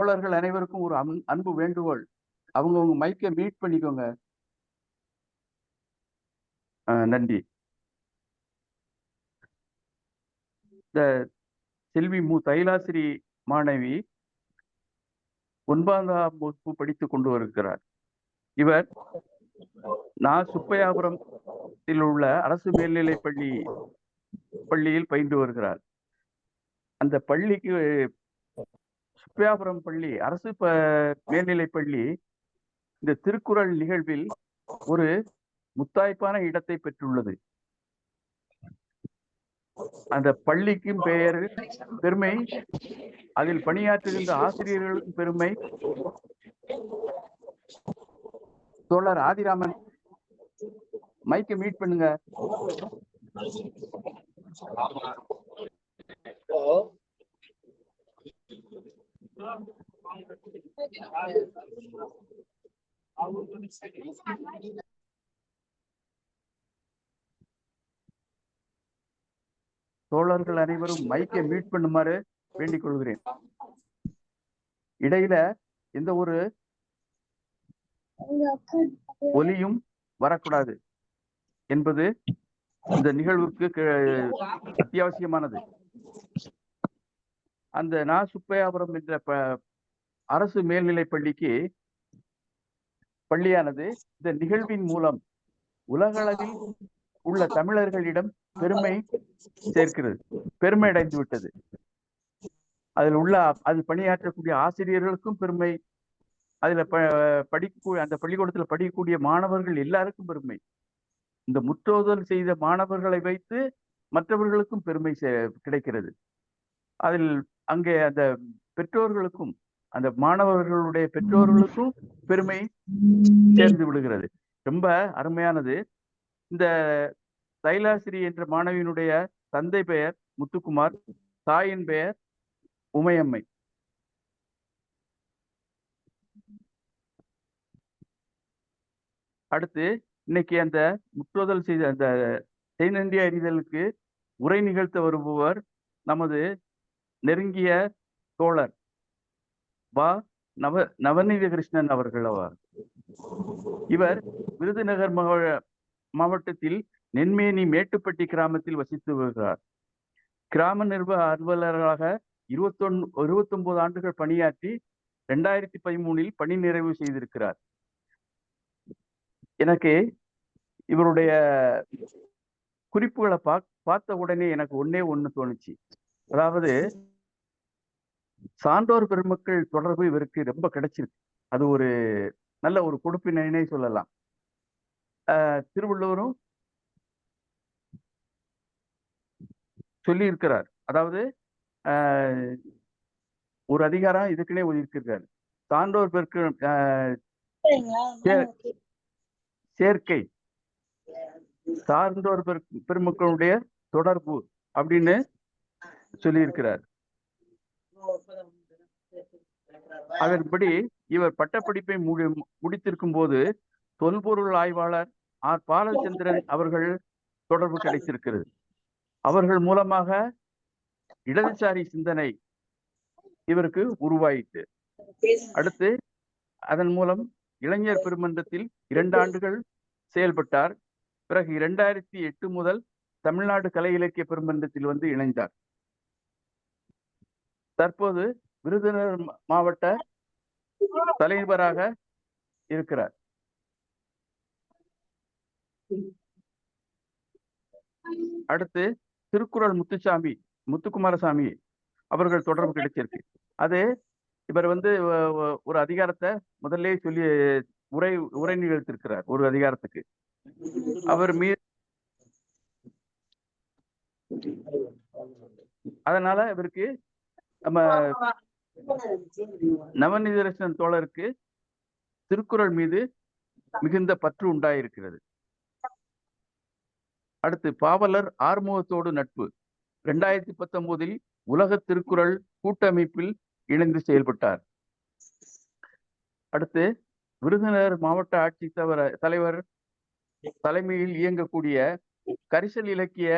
தோழர்கள் அனைவருக்கும் ஒரு அன்பு வேண்டுகோள். அவங்கவங்க மைக்கை மியூட் பண்ணிக்கோங்க. நன்றி. இந்த செல்வி தைலாசிரி மாணவி 9ஆம் வகுப்பு படித்துக் கொண்டு வருகிறார். இவர் சுப்பையாபுரத்தில் உள்ள அரசு மேல்நிலைப் பள்ளியில் பயின்று வருகிறார். அந்த பள்ளிக்கு சுப்பையாபுரம் பள்ளி அரசு மேல்நிலைப் பள்ளி இந்த திருக்குறள் நிகழ்வில் ஒரு முத்தாய்ப்பான இடத்தை பெற்றுள்ளது. அந்த பள்ளிக்கும் பெருமை, அதில் பணியாற்றுகின்ற ஆசிரியர்களுக்கும் பெருமை. தோழர் ஆதிராமன் மைக்கை மீட் பண்ணுங்க. தோழர்கள் அனைவரும் மைக்கை மியூட் பண்ணுமாறு வேண்டிக் கொள்கிறேன். இடையில எந்த ஒரு ஒலியும் வரக்கூடாது என்பது இந்த நிகழ்வுக்கு அத்தியாவசியமானது. அந்த சுப்பையாபுரம் என்ற அரசு மேல்நிலைப் பள்ளியானது இந்த நிகழ்வின் மூலம் உலகளவில் உள்ள தமிழர்களிடம் பெருமை சேர்க்கிறது, பெருமை அடைந்து விட்டது. அதில் பணியாற்றக்கூடிய ஆசிரியர்களுக்கும் பெருமை, அதுல அந்த பள்ளிக்கூடத்தில் படிக்கக்கூடிய மாணவர்கள் எல்லாருக்கும் பெருமை. இந்த முற்றோதல் செய்த மாணவர்களை வைத்து மற்றவர்களுக்கும் பெருமை கிடைக்கிறது. அதில் அங்கே அந்த பெற்றோர்களுக்கும், அந்த மாணவர்களுடைய பெற்றோர்களுக்கும் பெருமை சேர்ந்து விடுகிறது. ரொம்ப அருமையானது. இந்த தைலாசிரி என்ற மாணவியினுடைய தந்தை பெயர் முத்துக்குமார், தாயின் பெயர் உமையம்மை. அடுத்து இன்னைக்கு அந்த முற்றோதல் செய்த அந்த தென்னிந்திய அறிதலுக்கு உரை நிகழ்த்த வருபவர் நமது நெருங்கிய தோழர் நவநீத கிருஷ்ணன் அவர்கள் ஆவார். இவர் விருதுநகர் மாவட்டத்தில் நென்மேனி மேட்டுப்பட்டி கிராமத்தில் வசித்து வருகிறார். கிராம நிர்வாக அலுவலராக 29 ஆண்டுகள் பணியாற்றி 2013 பணி நிறைவு செய்திருக்கிறார். எனக்கு இவருடைய குறிப்புகளை பார்த்த உடனே எனக்கு ஒண்ணு தோணுச்சு. அதாவது சான்றோர் பெருமக்கள் தொடர்பு இவருக்கு ரொம்ப கிடைச்சிருக்கு. அது ஒரு நல்ல ஒரு கொடுப்பினை சொல்லலாம். திருவள்ளுவரும் சொல்லி இருக்கிறார். அதாவது ஒரு அதிகாரம் இதுக்குன்னே ஒதுக்கியிருக்காரு. சான்றோர் சேர்க்கை, சார்ந்தோர் பெருமக்களுடைய தொடர்பு அப்படின்னு சொல்லியிருக்கிறார். அதன்படி இவர் பட்டப்படிப்பை முடித்திருக்கும் போது தொல்பொருள் ஆய்வாளர் ஆர் பாலச்சந்திரன் அவர்கள் தொடர்பு கிடைத்திருக்கிறது. அவர்கள் மூலமாக இடதுசாரி சிந்தனை இவருக்கு உருவாயிற்று. அடுத்து அதன் மூலம் இளைஞர் பெருமன்றத்தில் 2 ஆண்டுகள் செயல்பட்டார். பிறகு 2008 முதல் தமிழ்நாடு கலை இலக்கிய பெருமன்றத்தில் வந்து இணைந்தார். தற்போது விருதுநகர் மாவட்ட தலைவராக இருக்கிறார். அடுத்து திருக்குறள் முத்துக்குமாரசாமி அவர்கள் தொடர்பு கிடைச்சிருக்கு. அது இவர் வந்து ஒரு அதிகாரத்தை முதல்ல சொல்லி உரை நிகழ்த்திருக்கிறார். ஒரு அதிகாரத்துக்கு அவர் அதனால இவருக்கு நம்ம நவநீதரசன் தோழருக்கு திருக்குறள் மீது மிகுந்த பற்று உண்டாயிருக்கிறது. அடுத்து பாவலர் ஆறுமுகத்தோடு நட்பு. 2019 உலக திருக்குறள் கூட்டமைப்பில் இணைந்து செயல்பட்டார். அடுத்து விருதுநகர் மாவட்ட ஆட்சி தலைவர் தலைமையில் இயங்கக்கூடிய கரிசல் இலக்கிய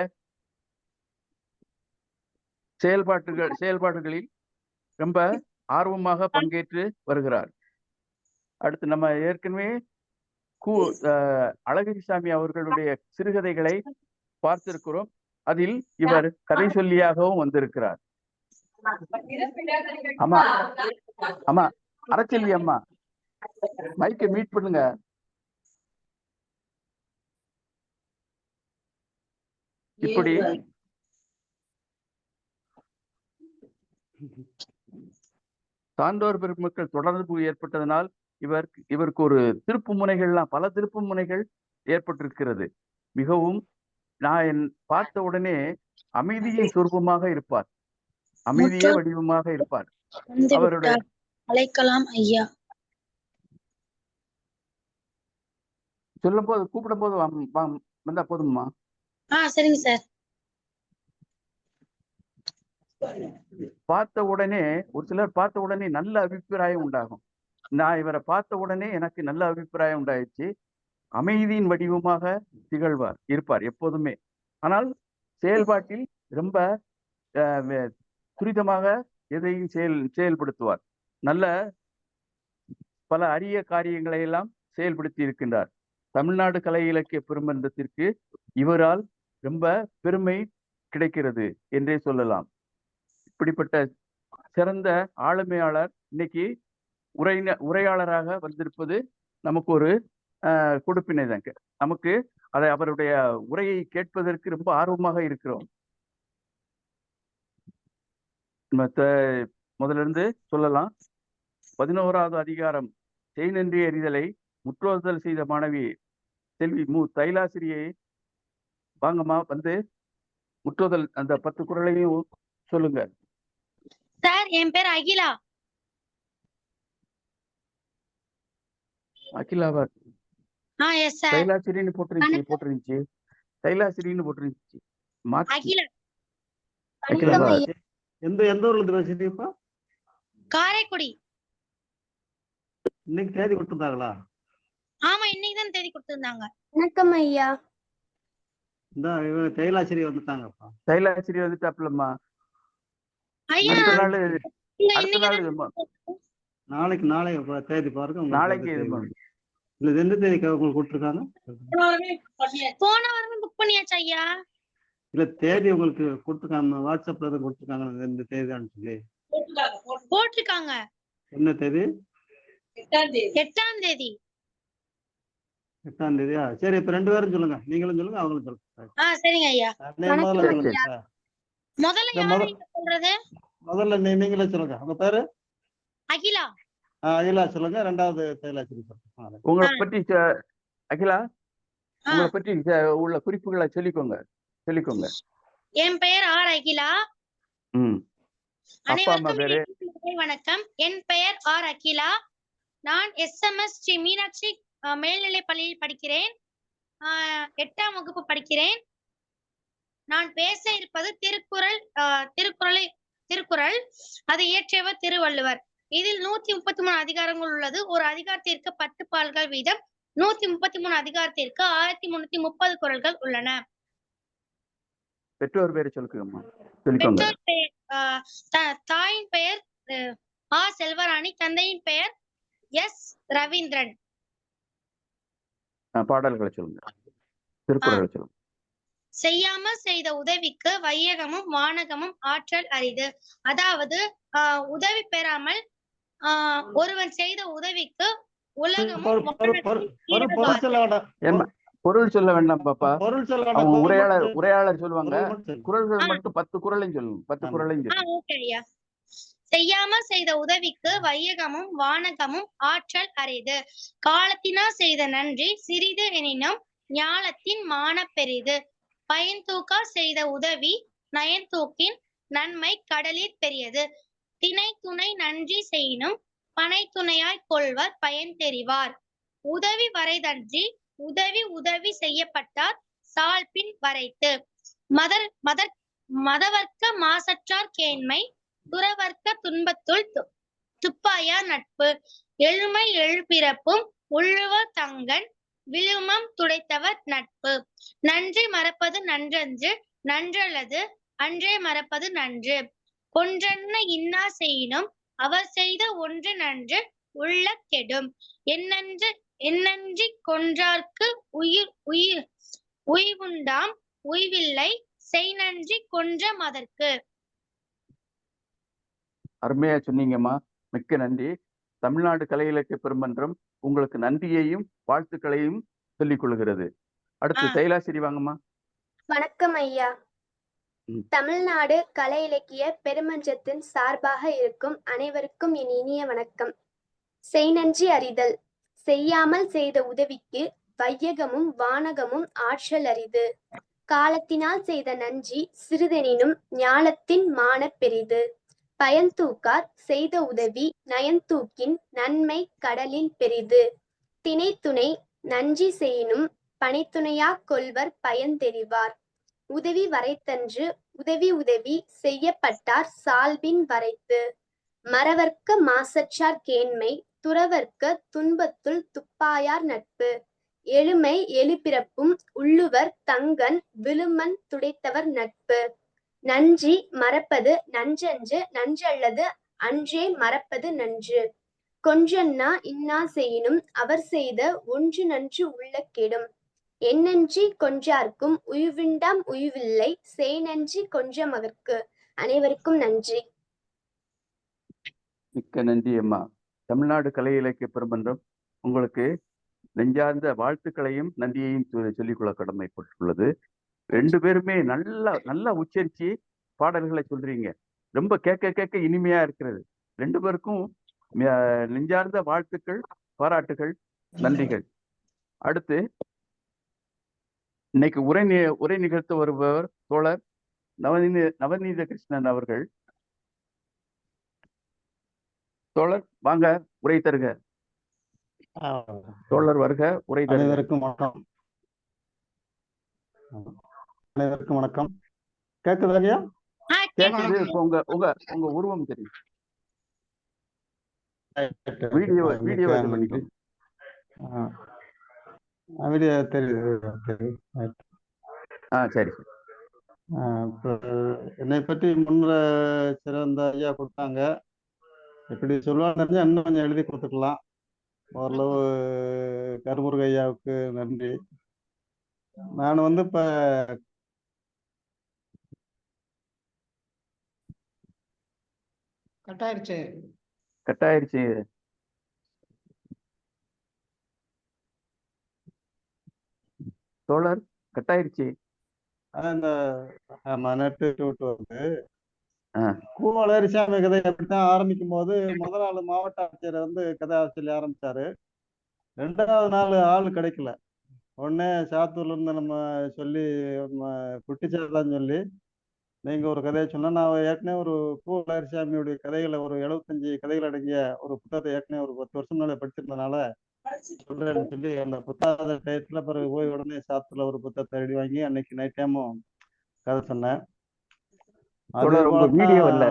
செயல்பாடுகளில் ரொம்ப ஆர்வமாக பங்கேற்று வருகிறார். அடுத்து நம்ம ஏற்கனவே அழகிரிசாமி அவர்களுடைய சிறுகதைகளை பார்த்திருக்கிறோம். அதில் இவர் கதை சொல்லியாகவும் வந்திருக்கிறார். ஆமா ஆமா அறச்செல்வி அம்மா மைக்கை மீட் பண்ணுங்க. இப்படி சான்றோர் பெருமக்கள் தொடர்பு ஏற்பட்டதனால் இவருக்கு ஒரு திருப்பு முனைகள்லாம் பல திருப்பு முனைகள் ஏற்பட்டிருக்கிறது. மிகவும் நான் பார்த்த உடனே அமைதியின் சொரூபமாக இருப்பார், அமைதியே வடிவமாக இருப்பார். அவருடைய அழைக்கலாம் ஐயா சொல்லும் போது கூப்பிடும் போது வந்தா போதுமா? சரிங்க சார். பார்த்த உடனே ஒரு சிலர் பார்த்த உடனே நல்ல அபிப்பிராயம் உண்டாகும். நான் இவரை பார்த்த உடனே எனக்கு நல்ல அபிப்பிராயம் உண்டாயிடுச்சு. அமைதியின் வடிவமாக இருப்பார் எப்போதுமே. ஆனால் செயல்பாட்டில் ரொம்ப துரிதமாக எதையும் செயல்படுத்துவார். நல்ல பல அரிய காரியங்களை எல்லாம் செயல்படுத்தி இருக்கின்றார். தமிழ்நாடு கலை இலக்கிய பெருமன்றத்திற்கு இவரால் ரொம்ப பெருமை கிடைக்கிறது என்றே சொல்லலாம். இப்படிப்பட்ட சிறந்த ஆளுமையாளர் இன்னைக்கு உரையாளராக வந்திருப்பது நமக்கு ஒரு கொடுப்பினை தாங்க. நமக்கு அவருடைய உரையை கேட்பதற்கு ரொம்ப ஆர்வமாக இருக்கிறோம். முதல்ல இருந்து சொல்லலாம். 11வது அதிகாரம் செய் நன்றி அறிதலை முற்றோதல் செய்த மாணவி செல்வி தைலாசிரியை வாங்கம்மா வந்து முற்றோதல் அந்த 10 குறளையும் சொல்லுங்க. சார் என் பேர் அகிலா. அகிலாவா? Yes sir. தைலாசிரின்னு போட்டுருந்துச்சு தைலாசிரின்னு போட்டுருந்துச்சு. அகிலா. அகிலாவா? எந்த ஊர்ல இருந்து பேசுறீங்கப்பா? காரைக்குடி. இன்னைக்கு தேதி கொடுத்திருந்தாங்களா? ஆமா இன்னைக்கு தான் தேதி கொடுத்திருந்தாங்க. வணக்கம் ஐயா. இந்த தைலாசிரி வந்துட்டாங்கப்பா. தைலாசிரி வந்துட்டாப்லம்மா. ஐயா நாளைக்கு தேதி பாருங்க. நாளைக்கு இல்ல எந்த தேதிக்கு உங்களுக்கு கொடுத்துருக்காங்க? போன வாரம் புக் பண்ணியாச்சு ஐயா. இல்ல தேதி உங்களுக்கு கொடுத்துருக்காங்க, வாட்ஸ்அப்ல தான் கொடுத்துருக்காங்க. எந்த தேதி சொல்லி போட்டிருக்காங்க. என்ன தேதி? 8ஆம் தேதி. 8ஆம் தேதியா? சரி, இப்ப 2 பேரும் சொல்லுங்க. நீங்களும் சொல்லுங்க, அவங்களும் சொல்லுங்க. சரிங்க ஐயா. முதல்ல நீங்களே சொல்லுங்க. உங்க பேரு? அகிலா. அகிலா சொல்லுங்க. 2வது தைலாசிரி சொல்லுங்க. உங்களை பற்றி அகிலா உங்களை பற்றி உள்ள குறிப்புகளை சொல்லிக்கோங்க. என் பெயர் ஆர் அகிலா. அனைவருக்கும் வணக்கம். என் பெயர் ஆர் அகிலா. நான் SMS ஸ்ரீ மீனாட்சி மேல்நிலை பள்ளியில் படிக்கிறேன். 8ஆம் வகுப்பு படிக்கிறேன். நான் பேச இருப்பது திருக்குறள். அதை இயற்றியவர் திருவள்ளுவர். இதில் 133 அதிகாரங்கள் உள்ளது. ஒரு அதிகாரத்திற்கு 10 பால்கள் வீதம். 133 அதிகாரத்திற்கு 1330 குறள்கள் உள்ளன. பெற்றோர் பேரை சொல்லுங்கம்மா. தாயின் பெயர் செல்வராணி, தந்தையின் பெயர் S ரவீந்திரன். பாடல்களை சொல்லுங்க. திருக்குறளை சொல்லுங்க. செய்யாம செய்த உதவிக்கு வையகமும் வானகமும் ஆற்றல் அரிது. அதாவது உதவி பெறாமல் ஒருவன் செய்த உதவிக்கு உலகமும் பொருள் சொல்ல வேண்டாம் பாப்பா. அவங்க உரையாளர் சொல்லுவாங்க. குறள்கள் மட்டும் 10 குறளையும் சொல்லுங்க. 10 குறளையும் சொல்லுங்க. செய்யாம செய்த உதவிக்கு வையகமும் வானகமும் ஆற்றல் அரிது. காலத்தினா செய்த நன்றி சிறிது எனினும் ஞாலத்தின் மான பெரிது. பயன் தூக்கா செய்த உதவி நயன் தூக்கின் நன்மை கடலில் பெரியது. திணை துணை நன்றி செய்யினும் பனை துணையாய் கொள்வர் பயன் தெரிவார். உதவி வரைதன்றி உதவி செய்யப்பட்டார் சால்பின் வரைத்து. மதவர்க்க மாசற்றார் கேண்மை துறவர்க்க துன்பத்துள் துப்பாயா நட்பு. எழுமை எழுபிறப்பும் உள்ளுவர் தங்கன் விழுமம் துடைத்தவர் நட்பு. நன்றி மறப்பது நன்றன்று நன்றல்லது அன்றே மறப்பது நன்று. கொன்றன்ன இன்னா செய்யினும் அவர் செய்த ஒன்று நன்று உள்ள கெடும். எண்ணன்றி கொன்றார்க்கு உய்வுண்டாம் உய்வில்லை செய்நன்றி கொன்ற மதற்கு. அருமையா சொன்னீங்கம்மா, மிக்க நன்றி. தமிழ்நாடு கலை இலக்கிய பெருமன்றம் உங்களுக்கு நன்றியையும் வாழ்த்துக்களையும் சொல்லிக் கொள்கிறது. அடுத்து தைலாசிரி வாங்கம்மா. வணக்கம் ஐயா. தமிழ்நாடு கலை இலக்கிய பெருமன்றத்தின் சார்பாக இருக்கும் அனைவருக்கும் என் இனிய வணக்கம். செய்நன்றி அறிதல். செய்யாமல் செய்த உதவிக்கு வையகமும் வானகமும் ஆற்றல் அரிது. காலத்தினால் செய்த நன்றி சிறிதெனினும் ஞாலத்தின் மான பெரிது. பயன்தூக்கார் செய்த உதவி நயன்தூக்கின் நன்மை கடலில் பெரிது. திணைத்துணை நன்றி செய்யினும் பனைத்துணையா கொள்வர் பயன் தெரிவார். உதவி வரைத்தன்று உதவி செய்யப்பட்டார் சால்பின் வரைத்து. மறவர்க்க மாசற்றார் கேண்மை துறவர்க்க துன்பத்துள் துப்பாயார் நட்பு. எழுமை எழுபிறப்பும் உள்ளுவர் தங்கன் விழுமன் துடைத்தவர் நட்பு. நன்றி மறப்பது நன்றன்று நன்றல்லது அன்றே மறப்பது நன்று. கொஞ்சன்னா இன்னா செய்யினும் அவர் செய்த ஒன்று நன்று உள்ள கெடும். எண்ணன்றி கொன்றார்க்கும் உய்வுண்டாம் உய்வில்லை செய்நன்றி கொன்ற மகற்கு. அனைவருக்கும் நன்றி. மிக்க நன்றி அம்மா. தமிழ்நாடு கலை இலக்கிய பெருமன்றம் உங்களுக்கு நெஞ்சார்ந்த வாழ்த்துக்களையும் நன்றியையும் சொல்லிக்கொள்ள கடமைப்பட்டுள்ளது. ரெண்டு பேருமே நல்லா உச்சரிச்சு பாடல்களை சொல்றீங்க. ரொம்ப கேட்க இனிமையா இருக்கிறது. ரெண்டு பேருக்கும் நெஞ்சார்ந்த வாழ்த்துக்கள், பாராட்டுகள், நன்றிகள். அடுத்து இன்னைக்கு உரை நிகழ்த்த வருபவர் தோழர் நவநீத கிருஷ்ணன் அவர்கள். தோழர் வாங்க, உரை தருக. தோழர் வருக, உரை தருக. அனைவருக்கும் வணக்கம். அனைவருக்கும் வணக்கம். கேக்குதா ஐயா? கேக்குது. உங்க உருவம் தெரியும். வீடியோ தெரியுது. சரி. என்னை பற்றி முன்னுரை சிறந்த ஐயா கொடுத்தாங்க. இப்படி சொல்லுவாங்க இன்னும் கொஞ்சம் எழுதி கொடுத்துக்கலாம். ஓரளவு கருமுருக ஐயாவுக்கு நன்றி. நான் இப்ப கட்டாயிருச்சு. தோழர் கட்டாயிருச்சு. நெட்டு வருது. கூவலரிசாமி கதை அப்படித்தான் ஆரம்பிக்கும் போது முதல் நாள் மாவட்ட ஆட்சியர் கதை சொல்லி ஆரம்பிச்சாரு. 2வது நாள் ஆள் கிடைக்கல. உடனே சாத்தூர்ல இருந்து நம்ம சொல்லி குட்டிச்சாதான் சொல்லி நீங்க ஒரு கதையை சொன்னா, நான் ஏற்கனவே ஒரு கூவலரிசாமியுடைய கதைகளை ஒரு 75 கதைகள் அடங்கிய ஒரு புத்தகத்தை ஏற்கனவே ஒரு 10 வருஷம் முன்னாடி படிச்சிருந்தனால சொல்றேன்னு சொல்லி அந்த புத்தக டயத்துல பிறகு போய் உடனே சாத்தூர்ல ஒரு புத்தகத்தை ரெடி வாங்கி அன்னைக்கு நைட் டைமும் கதை சொன்னேன். உங்க வீடியோ இல்ல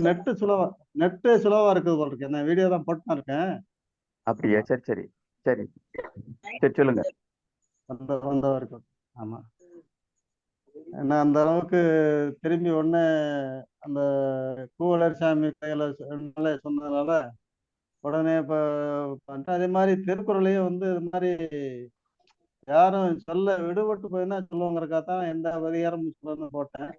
நெட்டு சுலவா இருக்குது போல இருக்கு. நான் வீடியோ தான் போட்டு இருக்கேன். அப்படியா? சரி சொல்லுங்க. வரைக்கும் ஆமா. ஏன்னா அந்த அளவுக்கு திரும்பி உடனே அந்த கூவலரிசாமி கையில சொன்னதுனால உடனே இப்ப அதே மாதிரி திருக்குறளையும் இது மாதிரி யாரும் சொல்ல விடுபட்டு போயின்னா சொல்லுவாங்கறக்காகத்தான் எந்த அதிகாரம் சொல்லணும்னு போட்டேன்.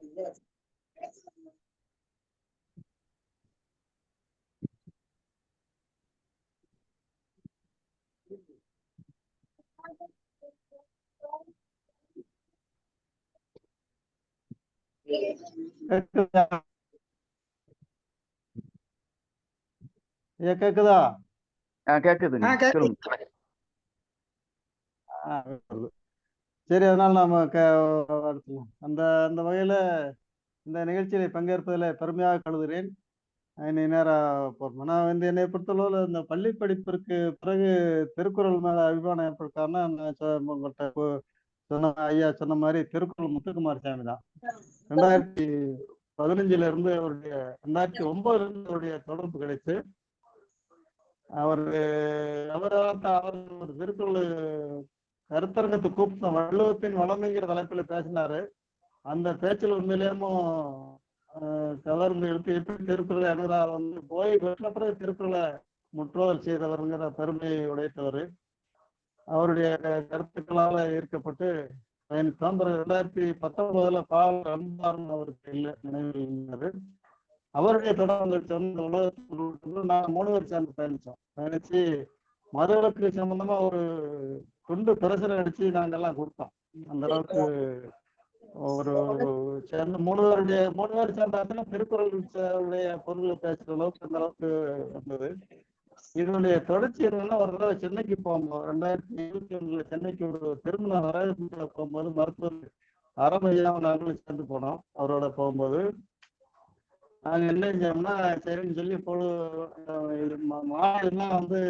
கேக்குதா? கேக்குது. சரி, அதனால நாம அந்த அந்த வகையில இந்த நிகழ்ச்சியில பங்கேற்பதில் பெருமையாக கருதுகிறேன். நேரம் போறோம். நான் என்னை பொறுத்தளவுல இந்த பள்ளி படிப்பிற்கு பிறகு திருக்குறள் மேல அபிமானம் ஏற்படுத்தாம உங்கள்கிட்ட சொன்ன ஐயா சொன்ன மாதிரி திருக்குறள் முத்துக்குமார் சாமி தான். 2015 இருந்து 2009 இருந்து அவருடைய தொடர்பு கிடைச்சு அவர் திருக்குறள் கருத்தரங்கத்தை கூப்பிட்ட வள்ளுவத்தின் வளமைங்கிற தலைப்பில் பேசினாரு. அந்த பேச்சில் உண்மையிலேயும் கவர்ந்து எடுத்து எப்படி திருக்குறளை அணுகிறார் வந்து போய் பெற்ற பிறகு திருக்குறளை முற்றோதல் செய்தவருங்கிற பெருமையை உடைத்தவர். அவருடைய கருத்துக்களால் ஈர்க்கப்பட்டு பயணித்தோம். பிறகு 2019 பால் ரம்பான் அவருக்கு இல்லை நினைவு. அவருடைய தொடர்புகள் சொந்த உலகத்துக்கு நாங்கள் 3 பேர் சேர்ந்து பயணிச்சு மதுவிலக்கு சம்பந்தமா ஒரு துண்டு பிரசுரம் அடிச்சு நாங்கெல்லாம் கொடுத்தோம். அந்த அளவுக்கு ஒரு சேர்ந்து 3 பேர் சேர்ந்தாங்கன்னா திருக்குறள் பொருள் பேசுற அளவுக்கு அந்த அளவுக்கு இருந்தது. இதனுடைய தொடர்ச்சி என்னன்னா, ஒரு தடவை சென்னைக்கு போகும்போது 2021 சென்னைக்கு ஒரு திருமண வரவேற்புல போகும்போது மருத்துவர் அறமையாவும் நாங்களும் சேர்ந்து போனோம். அவரோட போகும்போது நாங்க என்ன செஞ்சோம்னா, சரின்னு சொல்லி மாலையெல்லாம் வந்து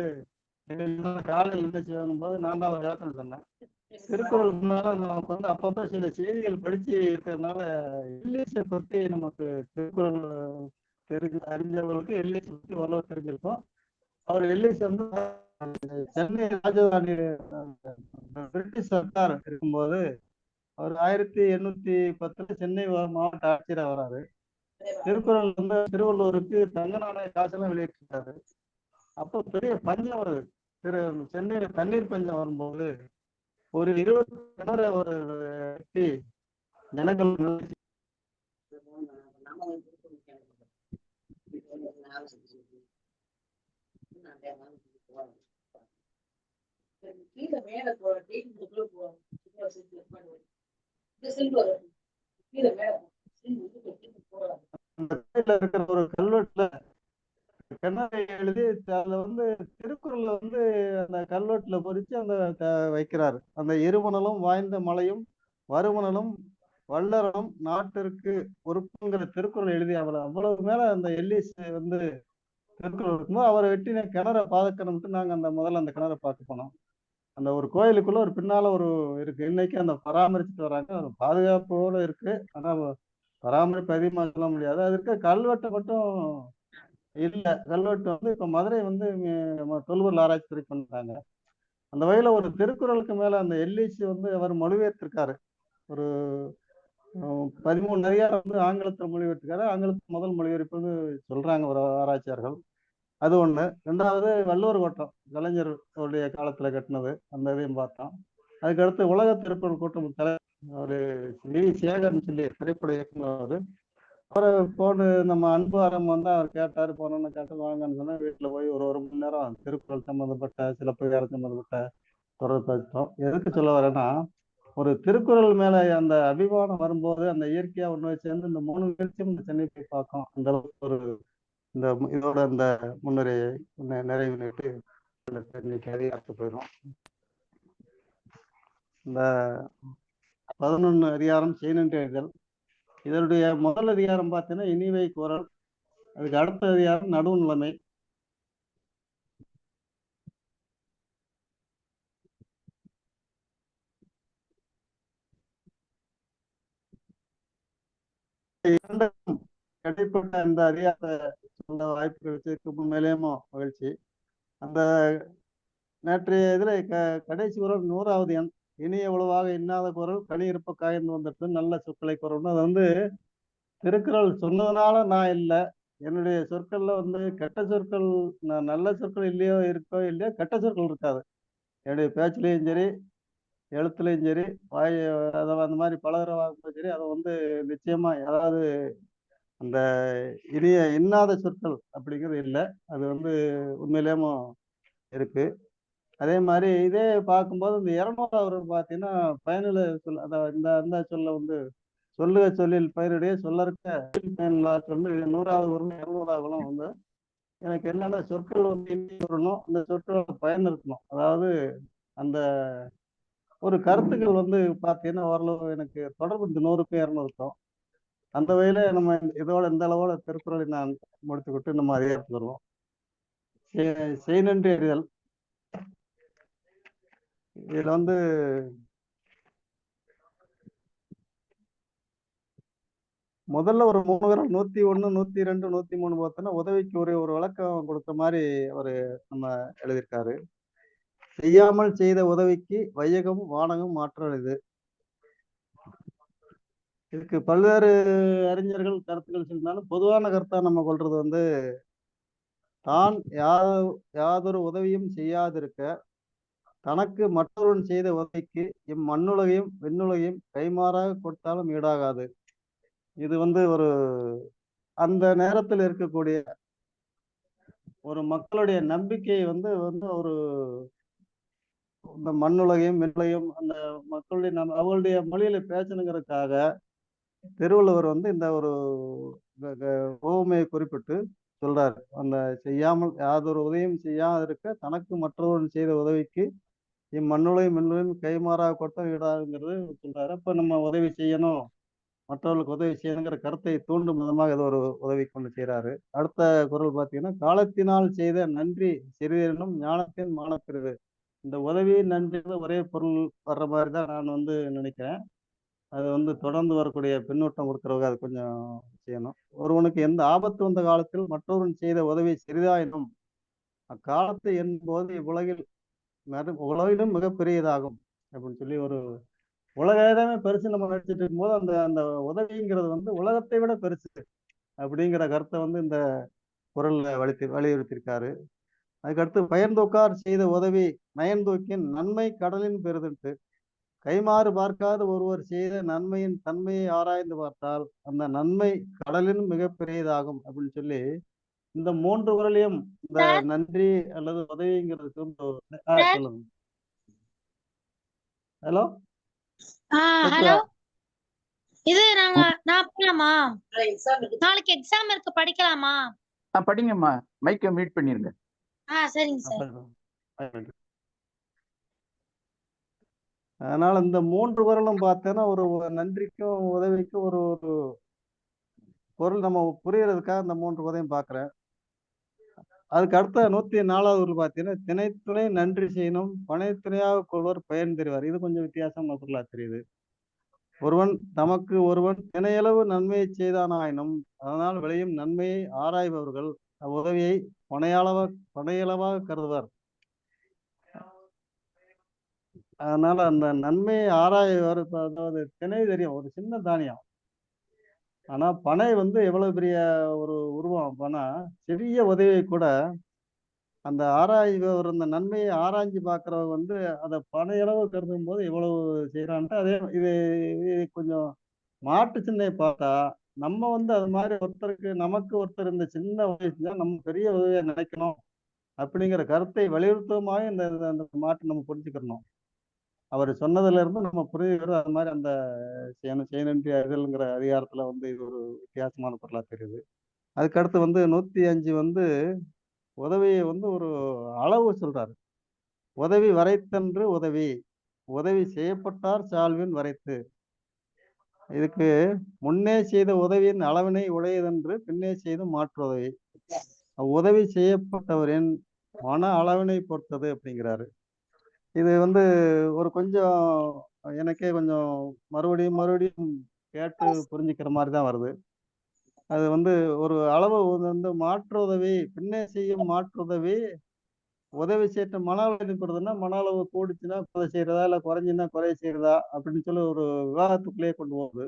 காலையில் என்ன செய்யும் போது நான் தான் ஒரு யோசனை சொன்னேன். திருக்குறள் மேல நமக்கு வந்து அப்பப்போ சில செய்திகள் படிச்சு இருக்கிறதுனால எல்லிஸை பற்றி நமக்கு திருக்குறள் அறிஞ்சவர்களுக்கு எல்லிஸை பற்றி ஓரளவு தெரிஞ்சிருக்கும். அவர் எல்லிஸ் வந்து சென்னை ராஜதானி பிரிட்டிஷ் சர்க்கார் இருக்கும்போது அவர் 1810 சென்னை மாவட்ட ஆட்சியராக வராரு. திருக்குறள் வந்து திருவள்ளுவருக்கு தங்க நாணய காசெல்லாம் வெளியிட்டிருக்காரு. அப்போ பெரிய பஞ்சம் வருது. சென்னையில தண்ணீர் பஞ்சம் வரும்போது ஒரு 20 கிணறு ஒரு வெட்டி ஜனங்கள் இருக்கிற ஒரு கல்வெட்டுல கிணறை எழுதி அதுல வந்து திருக்குறள்ல வந்து அந்த கல்வெட்டுல பொறிச்சு அந்த வைக்கிறாரு. அந்த இருமணலும் வாய்ந்த மலையும் வருமணலும் வல்லரனும் நாட்டிற்கு பொறுப்புங்கிற திருக்குறள் எழுதி அவ்வளவு மேல அந்த எல்லிஸ் வந்து திருக்குறள் இருக்கும்போது அவரை வெட்டின கிணற பாதுகாக்கணும்ட்டு நாங்க முதல்ல அந்த கிணறை பார்க்க போனோம். அந்த ஒரு கோயிலுக்குள்ள ஒரு பின்னால ஒரு இருக்கு. இன்னைக்கு அந்த பராமரிச்சுட்டு வராங்க. ஒரு பாதுகாப்போட இருக்கு. ஆனா பராமரிப்பு அதிகமாக சொல்ல முடியாது. அது இருக்க கல்வெட்டை மட்டும் இல்ல. கல்வெட்டு வந்து இப்ப மதுரை வந்து தொல்பொருள் ஆராய்ச்சி துறை பண்றாங்க. அந்த வகையில ஒரு திருக்குறளுக்கு மேல அந்த எல்லிஸ் வந்து அவர் மொழிபெயர்த்திருக்காரு. ஒரு 13 அதிகாரம் வந்து ஆங்கிலத்தில் மொழிபெயர்த்திருக்காரு. ஆங்கிலத்தில் முதல் மொழிபெயர்ப்பு சொல்றாங்க ஒரு ஆராய்ச்சியாளர்கள். அது ஒண்ணு. 2வது வள்ளுவர் கோட்டம் கலைஞர் அவருடைய காலத்துல கட்டினது. அந்த இதையும் பார்த்தோம். அதுக்கடுத்து உலக திருக்குறள் கூட்டம் ஒரு வி சேகர்னு சொல்லி திரைப்பட இயக்குனர். அவரை போன நம்ம அன்புவாரம் வந்து அவர் கேட்டாரு. போனோன்னு கேட்டு வாங்கன்னு சொன்னா வீட்டுல போய் ஒரு மணி நேரம் திருக்குறள் சம்பந்தப்பட்ட சிலப்பதிகாரம் சம்பந்தப்பட்ட தொடர்பு பேசிட்டோம். எதுக்கு சொல்ல வரேன்னா, ஒரு திருக்குறள் மேல அந்த அபிமானம் வரும்போது அந்த இயற்கையா ஒண்ணு சேர்ந்து இந்த 3 நிகழ்ச்சியும் இந்த சென்னை போய் பார்க்கும். அந்த அளவுக்கு ஒரு இதோட இந்த முன்னுரையை நிறைவு நிட்டு இன்னைக்கு அதிகாரத்து போயிடும். இந்த 11 அதிகாரம் செய்நன்றி அறிதல். இதனுடைய முதல் அதிகாரம் பார்த்தீங்கன்னா இனிவை குரல். அதுக்கு அடுத்த அதிகாரம் நடுவு நிலைமை. இரண்டும் கடைப்பட்ட இந்த அதிகாரத்தை சொல்ல வாய்ப்பு கிடைச்சதுக்கு மேலேயுமோ மகிழ்ச்சி. அந்த நேற்றைய இதுல கடைசி குரல் 100வது எண். இனிய உளவாக இன்னாத குரல் கனி இருப்ப காய்ந்து வந்துட்டு நல்ல சொற்களை குரல்னு அது வந்து திருக்குறள் சொன்னதுனால நான் இல்லை. என்னுடைய சொற்கள்ல வந்து கெட்ட சொற்கள் நல்ல சொற்கள் இருக்கோ இல்லையோ கெட்ட சொற்கள் இருக்காது. என்னுடைய பேச்சுலையும் சரி எழுத்துலையும் சரி அந்த மாதிரி பழகிறவாக்கும் சரி அதை வந்து நிச்சயமா யாராவது அந்த இன்னாத சொற்கள் அப்படிங்கிறது இல்லை. அது வந்து உண்மையிலேயும் இருக்கு. அதே மாதிரி இதே பார்க்கும்போது இந்த 200வது பார்த்தீங்கன்னா பயனுள்ள சொல் இந்த சொல்ல வந்து சொல்லுக சொல்லில் பயிருடைய சொல்லற்க சொல்லு 100வது வரும் 200வது வந்து எனக்கு என்னன்னா சொற்கள் வந்து வரணும். அந்த சொற்களோட பயன் இருக்கணும். அதாவது அந்த ஒரு கருத்துக்கள் வந்து பார்த்தீங்கன்னா ஓரளவு எனக்கு தொடர்பு 100க்கும் 200க்கும். அந்த வகையில நம்ம இதோட இந்த அளவோட திருக்குறளை நான் முடித்துக்கிட்டு நம்ம அதிகாரத்துக்கு வருவோம். செய்நன்றி அறிதல். இதுல வந்து முதல்ல ஒரு 3 விரல் 101, 102, 103 பார்த்தோன்னா உதவிக்கு ஒரு விளக்கம் கொடுத்த மாதிரி ஒரு நம்ம எழுதியிருக்காரு. செய்யாமல் செய்த உதவிக்கு வையகம் வானகம் மாற்றல் இது. இதுக்கு பல்வேறு அறிஞர்கள் கருத்துக்கள் சொல்லியிருந்தாலும் பொதுவான கருத்தா நம்ம கொள்றது வந்து தான் யாதொரு உதவியும் செய்யாதிருக்க தனக்கு மற்றொருவன் செய்த உதவிக்கு இம்மண்ணுலகையும் விண்ணுலகையும் கைமாறாக கொடுத்தாலும் ஈடாகாது. இது வந்து ஒரு அந்த நேரத்தில் இருக்கக்கூடிய ஒரு மக்களுடைய நம்பிக்கையை வந்து வந்து ஒரு இந்த மண்ணுலகையும் விண்ணுலகையும் அந்த மக்களுடைய அவங்களுடைய மொழியில பேசணுங்கிறதுக்காக திருவள்ளுவர் வந்து இந்த ஒரு உவமையை குறிப்பிட்டு சொல்றாரு. அந்த செய்யாமல் யாதொரு உதவியும் செய்யாமல் இருக்க தனக்கு மற்றவர்கள் செய்த உதவிக்கு இம்மண்ணுலகையும் விண்ணுலகையும் கைமாறாக கொடுத்த ஈடாகுங்கிறது சொல்றாரு. அப்ப நம்ம உதவி செய்யணும், மற்றவர்களுக்கு உதவி செய்யணுங்கிற கருத்தை தூண்டும் விதமாக ஏதோ ஒரு உதவி கொண்டு செய்யறாரு. அடுத்த குறள் பார்த்தீங்கன்னா, காலத்தினால் செய்த நன்றி சிறிதெனும் ஞானத்தின் மானப்பெரிது. இந்த உதவி நன்றி ஒரே பொருள் வர்ற மாதிரி தான் நான் வந்து நினைக்கிறேன். அது வந்து தொடர்ந்து வரக்கூடிய பின்னூட்டம் கொடுக்கறவங்க அது கொஞ்சம் செய்யணும். ஒருவனுக்கு எந்த ஆபத்து வந்த காலத்தில் மற்றொருவன் செய்த உதவி சிறிதாயினும் அக்காலத்தை என்போது இவ்வுலகில் உலகிலும் மிகப்பெரியதாகும் அப்படின்னு சொல்லி ஒரு உலகமே பெருசு நம்ம நினைச்சிட்டு இருக்கும்போது அந்த அந்த உதவிங்கிறது வந்து உலகத்தை விட பெருசு அப்படிங்கிற கருத்தை வந்து இந்த குறள்ல வலியுறுத்தியிருக்காரு. அதுக்கடுத்து பயர்ந்தோக்கார் செய்த உதவி நயன்தூக்கின் நன்மை கடலின் பெருதுன்ட்டு கைமாறு பார்க்காத ஒருவர் செய்த நன்மையின் தன்மையை ஆராய்ந்து பார்த்தால் அந்த நன்மை கடலின் மிகப்பெரியதாகும் அப்படின்னு சொல்லி இந்த 3 குறளையும் இந்த சார் நன்றி அல்லது உதவிங்கிறதுக்கு சார் சொல்லுங்க. ஹலோ ஹலோ இது நான் போலாமா? நாளைக்கு எக்ஸாம் இருக்கு, படிக்கலாமா? படிங்கம்மா, மைக்கை மியூட் பண்ணிருங்க. சரிங்க சார். அதனால இந்த 3 குறளும் பார்த்தேன்னா ஒரு நன்றிக்கும் உதவிக்கும் ஒரு ஒரு பொருள் நம்ம புரியறதுக்காக இந்த 3 குறளையும் பார்க்கிறேன். அதுக்கு அடுத்த 104வது பார்த்தீங்கன்னா, திணைத்துணை நன்றி செய்யணும் பனைத்துணையாக கொள்வர் பயன் தெரிவார். இது கொஞ்சம் வித்தியாசமா பொருளா தெரியுது. ஒருவன் தமக்கு ஒருவன் திணையளவு நன்மையை செய்தானாயினும் அதனால் விளையும் நன்மையை ஆராய்பவர்கள் அவ்வுதவியை பனையளவாக கருதுவார். அதனால அந்த நன்மையை ஆராய்வர். அதாவது திணை தெரியும், ஒரு சின்ன தானியம். ஆனா பனை வந்து எவ்வளவு பெரிய ஒரு உருவம். பனை சிறிய உதவியை கூட அந்த ஆராய்வர் அந்த நன்மையை ஆராய்ஞ்சு பார்க்கிறவங்க வந்து அதை பனையளவு கருதும் போது எவ்வளவு செய்யறான்ட்டு அதே இது கொஞ்சம் மாட்டு சின்னையை பார்த்தா நம்ம வந்து அது மாதிரி ஒருத்தருக்கு நமக்கு ஒருத்தர் இந்த சின்ன உதவி செஞ்சா நம்ம பெரிய உதவியை நினைக்கணும் அப்படிங்கிற கருத்தை வலியுறுத்தமாக இந்த அந்த மாட்டு நம்ம புரிஞ்சுக்கணும். அவர் சொன்னதுல இருந்து நம்ம புரிஞ்சுக்கிறது அது மாதிரி அந்த செய்நன்றி அறிதல்ங்கிற அதிகாரத்துல வந்து இது ஒரு வித்தியாசமான பொருளா தெரியுது. அதுக்கடுத்து வந்து 105 வந்து உதவியை வந்து ஒரு அளவு சொல்றாரு. உதவி வரைத்தன்று உதவி உதவி செய்யப்பட்டார் சால்வின் வரைத்து. இதுக்கு முன்னே செய்த உதவியின் அளவினை உடையதென்று பின்னே செய்து மாற்று உதவி உதவி செய்யப்பட்டவரின் மன அளவினை பொறுத்தது அப்படிங்கிறாரு. இது வந்து ஒரு கொஞ்சம் எனக்கே கொஞ்சம் மறுபடியும் மறுபடியும் கேட்டு புரிஞ்சுக்கிற மாதிரி தான் வருது. அது வந்து ஒரு அளவு வந்து மாற்று உதவி பின்னே செய்யும் மாற்று உதவி செய்ய மன அளவு கொடுத்ததுன்னா மன அளவு கூடிச்சுன்னா குறை செய்யறதா இல்லை குறைஞ்சுன்னா குறை செய்யறதா அப்படின்னு சொல்லி ஒரு விவாதத்துக்குள்ளேயே கொண்டு போகுது.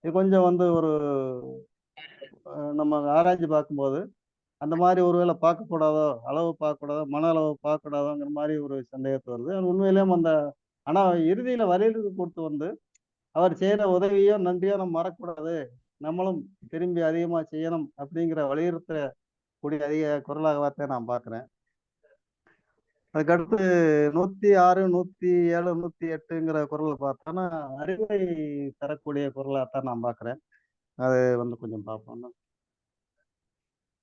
இது கொஞ்சம் வந்து ஒரு நம்ம ஆராய்ச்சி பார்க்கும்போது அந்த மாதிரி ஒருவேளை பார்க்கக்கூடாதோ, அளவு பார்க்கக்கூடாதோ, மன அளவு பார்க்கக்கூடாதோங்கிற மாதிரி ஒரு சந்தேகத்து வருது. உண்மையிலேயும் அந்த ஆனா இறுதியில வலியுறுத்தி கொடுத்து வந்து அவர் செய்யற உதவியோ நன்றியோ நம்ம மறக்கக்கூடாது, நம்மளும் திரும்பி அதிகமா செய்யணும் அப்படிங்கிற வலியுறுத்தக்கூடிய அதிக குரலாக வார்த்தையை நான் பார்க்கிறேன். அதுக்கடுத்து 106, 107, 108ங்கிற குரலை பார்த்தோன்னா அறிவை தரக்கூடிய குரலாகத்தான் நான் பார்க்கிறேன். அது வந்து கொஞ்சம் பார்ப்போம்.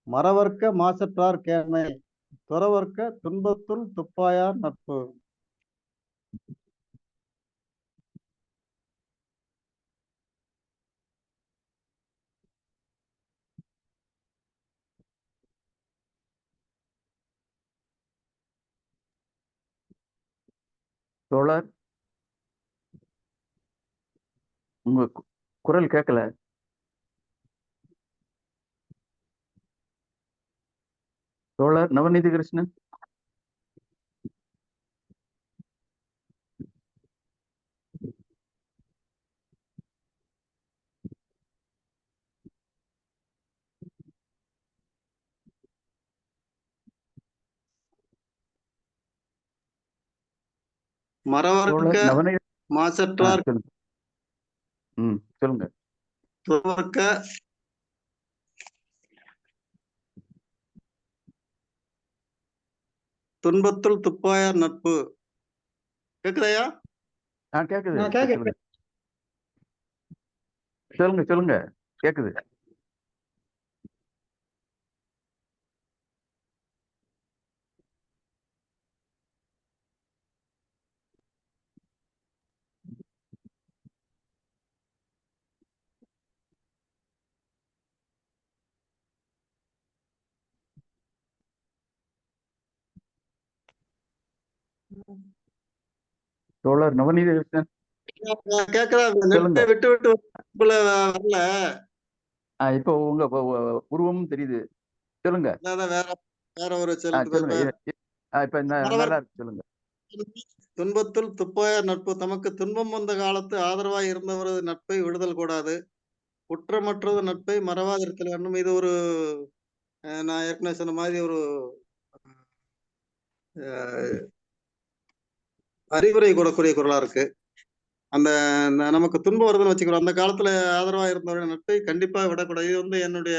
மறவர்க்க மாசற்றார் கேண்மை துறவர்க்க துன்பத்துள் துப்பாயார் நட்பு. தோழர், உங்க குரல் கேட்கல. தோழர் நவநீதி கிருஷ்ணன். மறவர்க்க தோழர் நவநீத மாசற்றார் சொல்லுங்க. சொல்லுங்க. துறவர்க்க துன்பத்துள் துப்பாயார் நட்பு. கேக்குதாயா? கேக்குது. கேக்குது. சொல்லுங்க சொல்லுங்க சொல்லுங்க கேக்குது. தோழர் நவநீத கிருஷ்ணன் கேக்குதா? சொல்லுங்க. நெட்டை விட்டு விட்டு வரல. இப்போ உங்க உருவமும் தெரியுது. சொல்லுங்க. அதான் வேற வேற ஒரு செல் சொல்லுங்க. இப்ப நல்லா மறவர் இருக்கு. சொல்லுங்க. துன்பத்துள் துப்பாயார் நட்பு. தமக்கு துன்பம் வந்த காலத்து ஆதரவாய் இருந்தவரது நட்பை விடுதல் கூடாது. குற்றமற்றது நட்பை மறவாதிருத்தல் வேண்டும். இது ஒரு நான் ஏற்கனவே சொன்ன மாதிரி ஒரு அறிவுரை கூடக்கூடிய குரலா இருக்கு. அந்த நமக்கு துன்பம் வருதுன்னு வச்சுக்கிறோம். அந்த காலத்துல ஆதரவா இருந்தவருடைய நட்பை கண்டிப்பா விடக்கூடாது. இது வந்து என்னுடைய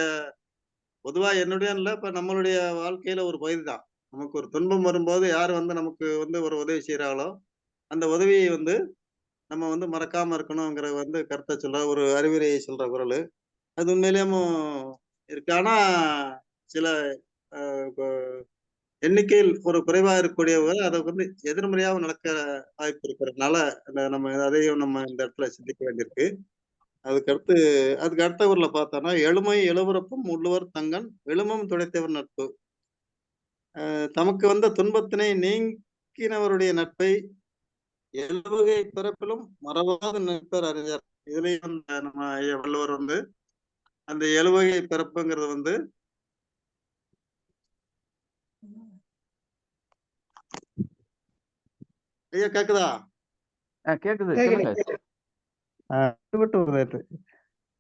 பொதுவா என்னுடைய இல்ல, இப்ப நம்மளுடைய வாழ்க்கையில ஒரு பகுதி தான். நமக்கு ஒரு துன்பம் வரும்போது யார் வந்து நமக்கு வந்து ஒரு உதவி செய்யறாங்களோ அந்த உதவியை வந்து நம்ம வந்து மறக்காம இருக்கணுங்கிற வந்து கருத்தை சொல்ற ஒரு அறிவுரையை சொல்ற குரல். அது உண்மையிலேயும் இருக்கு. ஆனா சில எண்ணிக்கையில் ஒரு குறைவா இருக்கக்கூடியவர் அதை வந்து எதிர்மறையாகவும் நடக்க வாய்ப்பு இருக்கிறதுனால நம்ம அதையும் நம்ம இந்த இடத்துல சிந்திக்க வேண்டியிருக்கு. அதுக்கு அடுத்த ஊர்ல பார்த்தோம்னா, எழுமை எழுவரப்பும் உள்ளுவர் தங்கன் எழுமம் துடைத்தவர் நட்பு. தமக்கு வந்த துன்பத்தினை நீக்கினவருடைய நட்பை எழுவகை பிறப்பிலும் மறவாத நினைப்பர் அறிஞர். இதுலயும் நம்ம ஐயா வள்ளுவர் வந்து அந்த எழுவகை பிறப்புங்கிறது வந்து ஐயா கேக்குதா? கேக்குது. சொல்லுங்க.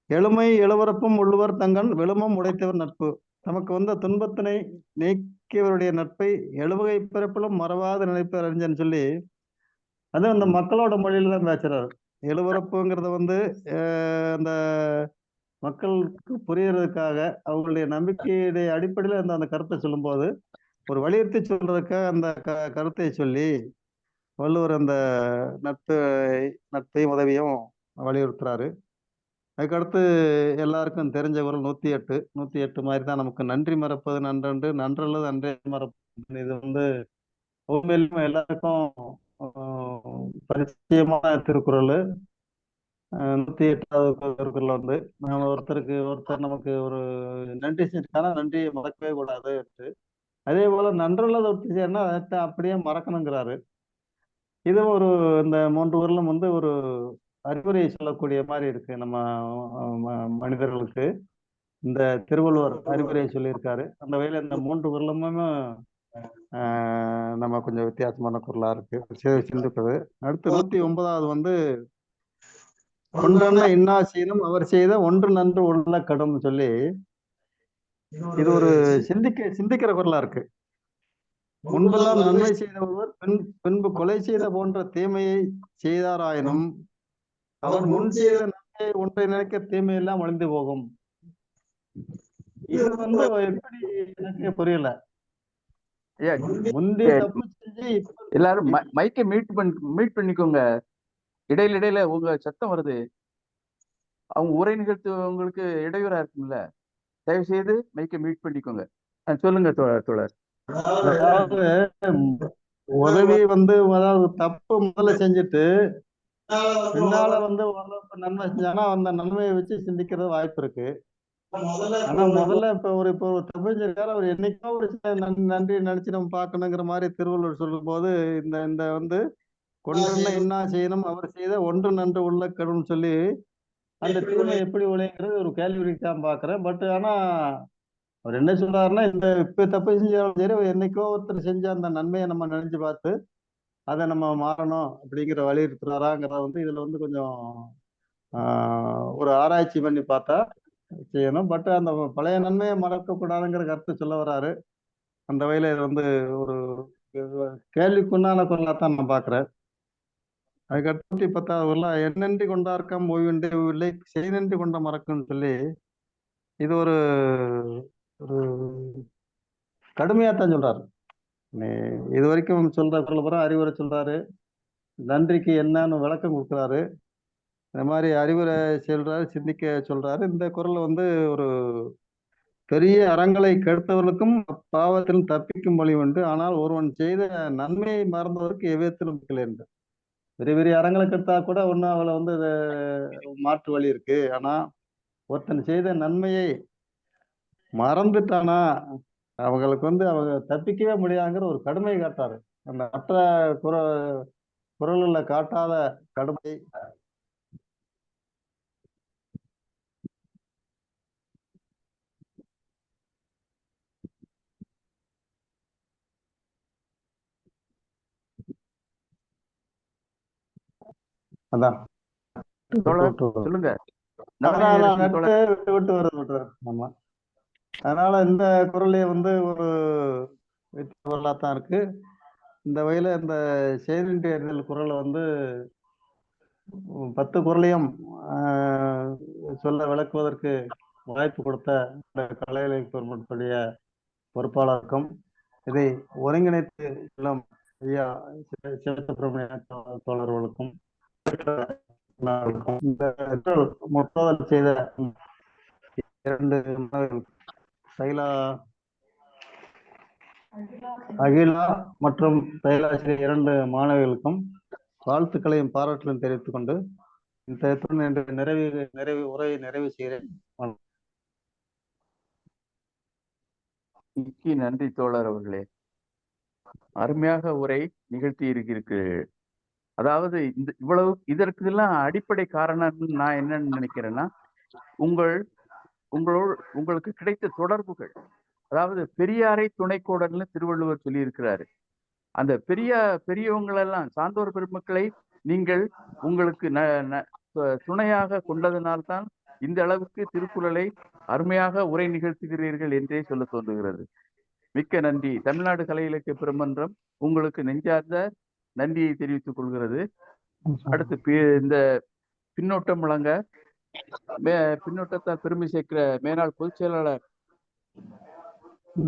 எழுமை எழுவரப்பும் உள்ளுவர் தங்கன் வெளுமம் உடைத்தவர் நட்பு. தமக்கு வந்த துன்பத்தினை நீக்கியவருடைய நட்பை எழுவகை பிறப்பிலும் மறவாத நினைப்பர் அறிஞர்னு சொல்லி அது அந்த மக்களோட மொழியில தான் பேசுறாரு. எழுவரப்புங்கிறத வந்து அந்த மக்களுக்கு புரியறதுக்காக அவங்களுடைய நம்பிக்கையுடைய அடிப்படையில் அந்த கருத்தை சொல்லும்போது ஒரு வலியுறுத்தி சொல்றதுக்காக அந்த கருத்தை சொல்லி வள்ளுவர் அந்த நட்பு நட்பையும் உதவியும் வலியுறுத்துறாரு. அதுக்கடுத்து எல்லாருக்கும் தெரிஞ்ச குரல் 108 மாதிரி தான் நமக்கு நன்றி மறப்பது நன்றன்று நன்றல்லது அன்றே மறப்பது. இது வந்து உண்மையிலுமே எல்லாருக்கும் பரிச்சயமான திருக்குறள். 108வது திருக்குறள் வந்து நம்ம ஒருத்தர் நமக்கு ஒரு நன்றி செஞ்சுட்டானா நன்றியை மறக்கவே கூடாது. அதே போல நன்றல்லது ஒருத்தர் செய்யணும்னா அதை அப்படியே மறக்கணுங்கிறாரு. இது ஒரு இந்த 3 குறளும் வந்து ஒரு அறிவுரை சொல்லக்கூடிய மாதிரி இருக்கு நம்ம மனிதர்களுக்கு. இந்த திருவள்ளுவர் அறிவுரை சொல்லியிருக்காரு. அந்த வகையில இந்த 3 குறளுமே நம்ம கொஞ்சம் வித்தியாசமான குரலா இருக்கு சிந்திப்பது. அடுத்து 109வது வந்து ஒன்றென்ன இன்னா செய்யணும் அவர் செய்த ஒன்று நன்று உள்ள கடும் சொல்லி இது ஒரு சிந்திக்கிற குரலா இருக்கு. முன்பெல்லாம் நன்மை செய்த ஒருவர் பின்பு கொலை செய்த போன்ற தீமையை செய்தாராயினும் அவர் முன் செய்த நன்மை ஒன்றை நினைக்க தீமையெல்லாம் அழிந்து போகும். இது வந்து எப்படி எனக்கு புரியல. முந்தைய தப்பு செஞ்சு எல்லாரும் மைக்கை மீட் பண்ணிக்கோங்க. இடையில உங்க சத்தம் வருது. அவங்க உரை நிகழ்த்துவங்களுக்கு இடையூறா இருக்கும்ல. தயவு செய்து மைக்கை மீட் பண்ணிக்கோங்க. சொல்லுங்க தோழர். அதாவது உதவி வந்து அதாவது தப்பு முதல்ல செஞ்சுட்டு பின்னால வந்து ஓரளவுக்கு நன்மை செஞ்சானா அந்த நன்மையை வச்சு சிந்திக்கிறது வாய்ப்பு இருக்கு. ஆனா முதல்ல இப்போ ஒரு தப்பு செஞ்சிருக்காரு, அவர் என்னைக்கோ ஒரு நன்றி நினைச்சு நம்ம பார்க்கணுங்கிற மாதிரி திருவள்ளுவர் சொல்லும் போது இந்த இந்த வந்து கொன்றென்ன இன்னா செய்யணும் அவர் செய்த ஒன்று நன்று உள்ள கடும் சொல்லி அந்த தீமை எப்படி உழைங்கிறது ஒரு கேள்விக்குறித்தான் பார்க்கிறேன். பட் ஆனா அவர் என்ன சொல்றாருன்னா இந்த இப்ப தப்பு செஞ்சாலும் சரி என்னைக்கோ ஒருத்தர் செஞ்ச அந்த நன்மையை நம்ம நினைச்சு பார்த்து அதை நம்ம மாறணும் அப்படிங்கிற வலியுறுத்துறாராங்கிறத வந்து இதுல வந்து கொஞ்சம் ஒரு ஆராய்ச்சி பண்ணி பார்த்தா செய்யணும். பட் அந்த பழைய நன்மையை மறக்கக்கூடாதுங்கிற கருத்து சொல்ல வராரு. அந்த வகையில இது வந்து ஒரு கேள்விக்குண்டான குரலா தான் நான் பாக்குறேன். அதுக்கடுத்து 10வது குறள், எண்ணன்றி கொண்டார்க்கம் ஓய்வின்றி இல்லை செய்நன்றி கொண்ட மறக்கும்னு சொல்லி இது ஒரு ஒரு கடுமையாத்தான் சொல்றாரு. இது வரைக்கும் சொல்ற குறள் பூரா அறிவுரை சொல்றாரு, நன்றிக்கு என்னன்னு விளக்கம் கொடுக்குறாரு, இந்த மாதிரி அறிவுரை சொல்றாரு, சிந்திக்க சொல்றாரு. இந்த குறள் வந்து ஒரு பெரிய அறங்களை கெடுத்தவர்களுக்கும் பாவத்திலும் தப்பிக்கும் வழி உண்டு, ஆனால் ஒருவன் செய்த நன்மையை மறந்தவருக்கு எவ்விதத்திலும் என்று. பெரிய பெரிய அறங்களை கெடுத்தா கூட ஒன்றும் அவளை வந்து மாற்று வழி இருக்கு. ஆனா ஒருத்தன் செய்த நன்மையை மறந்துட்டானா அவங்களுக்கு வந்து அவங்க தப்பிக்கவே முடியாதுங்கிற ஒரு கடுமையை காட்டாரு. அந்த மற்ற குறள்ல காட்டாத கடுமை. அதான் தோழர் சொல்லுங்க. அதான் நவநீத நட்டு விட்டு விட்டு வருது. ஆமா, அதனால இந்த குறளையே வந்து ஒரு வெற்றி குறளாக தான் இருக்கு. இந்த வகையில இந்த செய்நன்றி அறிதல் குறளை வந்து 10 குறளையும் சொல்ல விளக்குவதற்கு வாய்ப்பு கொடுத்த இந்த கலை இலக்கிய பெருமக்களுடைய பொறுப்பாளருக்கும், இதை ஒருங்கிணைத்து செல்லும் ஐயா சிவசுப்பிரமணிய தோழர்களுக்கும், இந்த முற்போதல் செய்த 2 மாணவர்கள் அகிலா மற்றும் தைலாசிரியர் 2 மாணவிகளுக்கும் வாழ்த்துக்களையும் பாராட்டலையும் தெரிவித்துக் கொண்டு இந்த நிறைவு உரையை நிறைவு செய்கிறேன். நன்றி தோழர் அவர்களே, அருமையாக உரை நிகழ்த்தி இருக்கிறீர்கள். அதாவது இவ்வளவு இதற்கெல்லாம் அடிப்படை காரணம் நான் என்னன்னு நினைக்கிறேன்னா, உங்களுக்கு கிடைத்த தொடர்புகள். அதாவது பெரியாரை துணைக்கோடல்னு திருவள்ளுவர் சொல்லி இருக்கிறாரு. அந்த பெரியவங்களெல்லாம் சான்றோர் பெருமக்களை நீங்கள் உங்களுக்கு துணையாக கொண்டதனால்தான் இந்த அளவுக்கு திருக்குறளை அருமையாக உரை நிகழ்த்துகிறீர்கள் என்றே சொல்ல தோன்றுகிறது. மிக்க நன்றி. தமிழ்நாடு கலை இலக்கிய பெருமன்றம் உங்களுக்கு நெஞ்சார்ந்த நன்றியை தெரிவித்துக் கொள்கிறது. அடுத்து இந்த பின்னோட்டம் வழங்க பின்னோட்டத்தால் பெருமை சேர்க்கிற மேனாள் பொதுச் செயலாளர்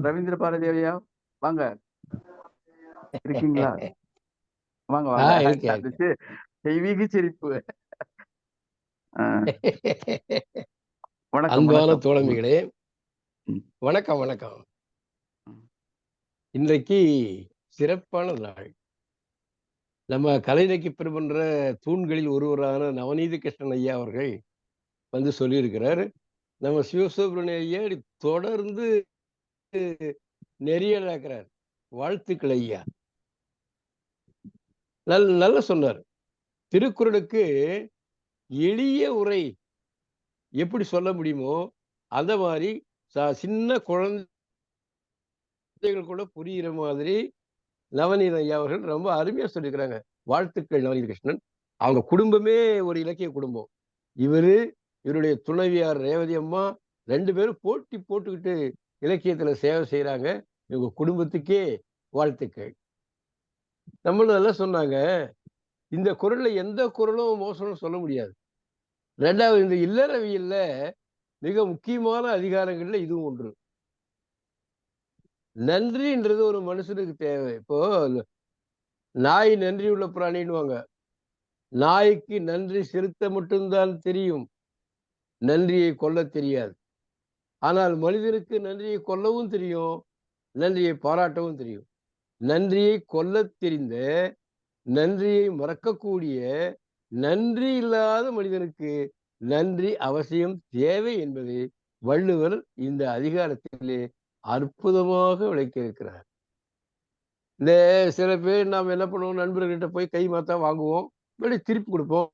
ரவீந்திர பாரதி ஐயா, வாங்க. இருக்கீங்களா? வாங்க வாங்க. தெய்வீக சிரிப்பு. அன்பான தோழமைகளே, வணக்கம் வணக்கம். இன்றைக்கு சிறப்பான நாள். நம்ம கலை இலக்கிய பெருமன்ற தூண்களில் ஒருவரான நவநீத கிருஷ்ணன் ஐயா அவர்கள் வந்து சொல்லியிருக்கிறார். நம்ம சிவசுப்பிரமணிய ஐயா தொடர்ந்து நெறியலாக்கிறார். வாழ்த்துக்கள் ஐயா. நல்ல சொன்னார். திருக்குறளுக்கு எளிய உரை எப்படி சொல்ல முடியுமோ அந்த மாதிரி சின்ன குழந்தைகள் கூட புரிகிற மாதிரி நவநீத ஐயா அவர்கள் ரொம்ப அருமையா சொல்லியிருக்கிறாங்க. வாழ்த்துக்கள் நவநீத கிருஷ்ணன். அவங்க குடும்பமே ஒரு இலக்கிய குடும்பம். இவருடைய துணைவியார் ரேவதி அம்மா 2 பேரும் போட்டி போட்டுக்கிட்டு இலக்கியத்துல சேவை செய்யறாங்க. இவங்க குடும்பத்துக்கே வாழ்த்துக்கள். நம்மளும் நல்லா சொன்னாங்க. இந்த குறள்ல எந்த குறளும் மோசம்னு சொல்ல முடியாது. 2வது, இந்த இல்லறவியல்ல மிக முக்கியமான அதிகாரங்கள்ல இதுவும் ஒன்று. நன்றின்றது ஒரு மனுஷனுக்கு தேவை. இப்போ நாய் நன்றி உள்ள பிராணின்னுவாங்க. நாய்க்கு நன்றி செலுத்த மட்டும்தான் தெரியும், நன்றியை கொல்ல தெரியாது. ஆனால் மனிதனுக்கு நன்றியை கொல்லவும் தெரியும், நன்றியை பாராட்டவும் தெரியும். நன்றியை கொல்ல தெரிந்த, நன்றியை மறக்கக்கூடிய, நன்றி இல்லாத மனிதனுக்கு நன்றி அவசியம் தேவை என்பதை வள்ளுவர் இந்த அதிகாரத்திலே அற்புதமாக விளக்கியிருக்கிறார். இந்த சில பேர் நாம் என்ன பண்ணுவோம், நண்பர்கிட்ட போய் கை மாத்தா வாங்குவோம், மறுபடியும் திருப்பி கொடுப்போம்.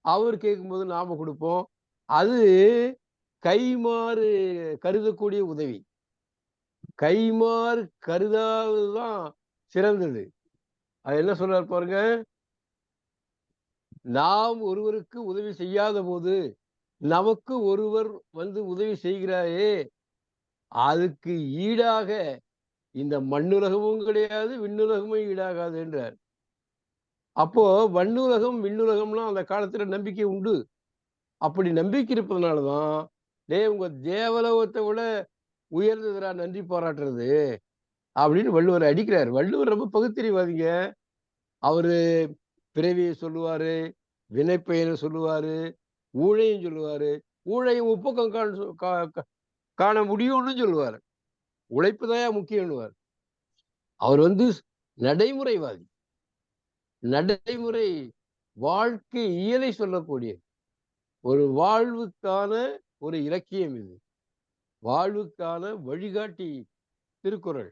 அவர் கேட்கும்போது நாம கொடுப்போம். அது கைமாறு கருதக்கூடிய உதவி. கைமாறு கருதாததுதான் சிறந்தது. அது என்ன சொல்றாரு பாருங்க, நாம் ஒருவருக்கு உதவி செய்யாத போது நமக்கு ஒருவர் வந்து உதவி செய்கிறாரே, அதுக்கு ஈடாக இந்த மண்ணுலகமும் கிடையாது, விண்ணுலகமும் ஈடாகாது என்றார். அப்போ வண்ணுலகம் விண்ணுலகம்லாம் அந்த காலத்துல நம்பிக்கை உண்டு. அப்படி நம்பிக்கை இருப்பதனாலதான் உங்க தேவலோகத்தை விட உயர்ந்ததுடா நன்றி பாராட்டுறது அப்படின்னு வள்ளுவர் அடிக்கிறார். வள்ளுவர் ரொம்ப பகுத்தறிவாதிங்க. அவரு பிறவியை சொல்லுவாரு, வினைப்பெயரை சொல்லுவாரு, ஊழையும் சொல்லுவாரு. ஊழையும் உப்பக்கம் காண முடியும்னு சொல்லுவாரு. உழைப்பு தான் முக்கியம்னுவார். அவர் நடைமுறைவாதி. நடைமுறை வாழ்க்கை இயலை சொல்லக்கூடிய ஒரு வாழ்வுக்கான ஒரு இலக்கியம் இது. வாழ்வுக்கான வழிகாட்டி திருக்குறள்.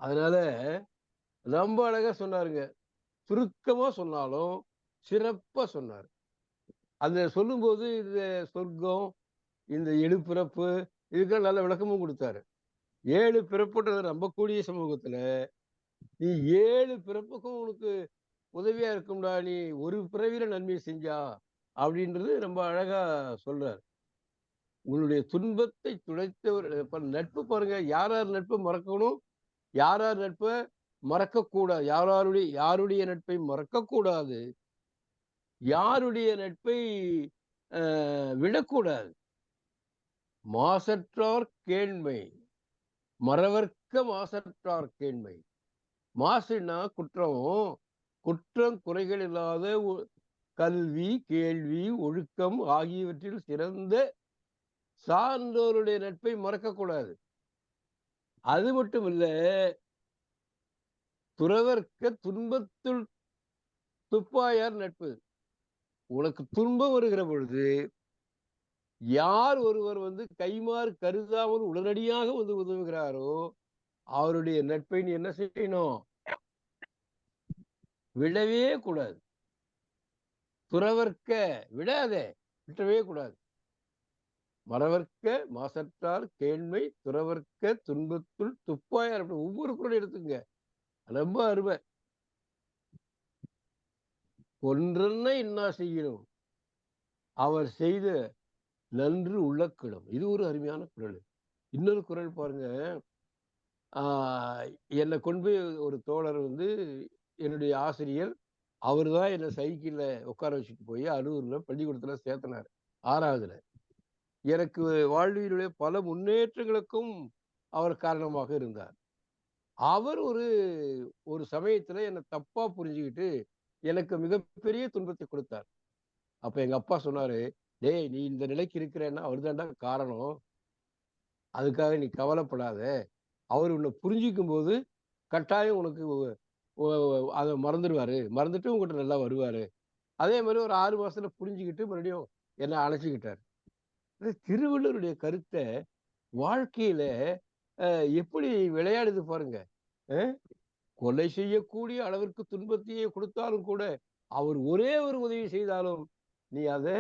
அதனால ரொம்ப அழகா சொன்னாருங்க. சுருக்கமா சொன்னாலும் சிறப்பா சொன்னார். அந்த சொல்லும்போது இந்த சொர்க்கம், இந்த எழுப்பிறப்பு இதுக்கெல்லாம் நல்ல விளக்கமும் கொடுத்தாரு. 7 பிறப்புன்றதை நம்பக்கூடிய சமூகத்துல நீ 7 பிறப்புக்கும் உனக்கு உதவியா இருக்கும்டா, நீ ஒரு பிறவியில நன்மை செஞ்சா அப்படின்றது ரொம்ப அழகா சொல்றாரு. உன்னுடைய துன்பத்தை துடைத்தவர். இப்ப நட்பு பாருங்க, யார் யார் நட்பை மறக்கணும், யார் யார் நட்பை மறக்க கூடாது, யாருடைய நட்பை மறக்க கூடாது, யாருடைய நட்பை விடக்கூடாது. மாசற்றார் கேண்மை, மறவர்க்க மாசற்றார் கேண்மை. மாசுன்னா குற்றம். குற்றம் குறைகள் இல்லாத கல்வி, கேள்வி, ஒழுக்கம் ஆகியவற்றில் சிறந்த சார்ந்தோருடைய நட்பை மறக்கக்கூடாது. அது மட்டும் இல்ல, துறவர்க்க துன்பத்துள் துப்பாயார் நட்பு. உனக்கு துன்பம் வருகிற பொழுது யார் ஒருவர் கைமாறு கருதாமல் உடனடியாக உதவுகிறாரோ அவருடைய நட்பை நீ என்ன செய்யணும்? விடவே கூடாது. துறவர்க்க விடாதே, விட்டவே கூடாது. மறவர்க்க மாசற்றார் கேண்மை, துறவர்க்க துன்பத்துள் துப்பாயார். அப்படி ஒவ்வொரு குரல் எடுத்துங்க, ரொம்ப அருமை. ஒன்றென்ன இன்னா செய்யணும், அவர் செய்த நன்று உள்ளக்கிடம். இது ஒரு அருமையான குரல். இன்னொரு குரல் பாருங்க. என்னை கொண்டு போய் ஒரு தோழர் என்னுடைய ஆசிரியர், அவர் தான் என்னை சைக்கிள்ல உட்கார வச்சுட்டு போய் அலூர்ல பள்ளிக்கூடத்துல சேர்த்தனார், 6வதுல. எனக்கு வாழ்வியலுடைய பல முன்னேற்றங்களுக்கும் அவர் காரணமாக இருந்தார். அவர் ஒரு சமயத்துல என்னை தப்பா புரிஞ்சுக்கிட்டு எனக்கு மிகப்பெரிய துன்பத்தை கொடுத்தார். அப்ப எங்க அப்பா சொன்னாரு, டேய், நீ இந்த நிலைக்கு இருக்கிறேன்னா அவர் தான்டா காரணம், அதுக்காக நீ கவலைப்படாத. அவர் உன்னை புரிஞ்சிக்கும் போது கட்டாயம் உனக்கு அதை மறந்துடுவாரு, மறந்துட்டு உங்ககிட்ட நல்லா வருவாரு. அதே மாதிரி ஒரு 6 மாசத்துல புரிஞ்சுக்கிட்டு மறுபடியும் என்னை அழைச்சிக்கிட்டார். திருவள்ளுவருடைய கருத்தை வாழ்க்கையில எப்படி விளையாடுது பாருங்க. கொலை செய்யக்கூடிய அளவிற்கு துன்பத்தையே கொடுத்தாலும் கூட அவர் ஒரே ஒரு உதவி செய்தாலும் நீ அதை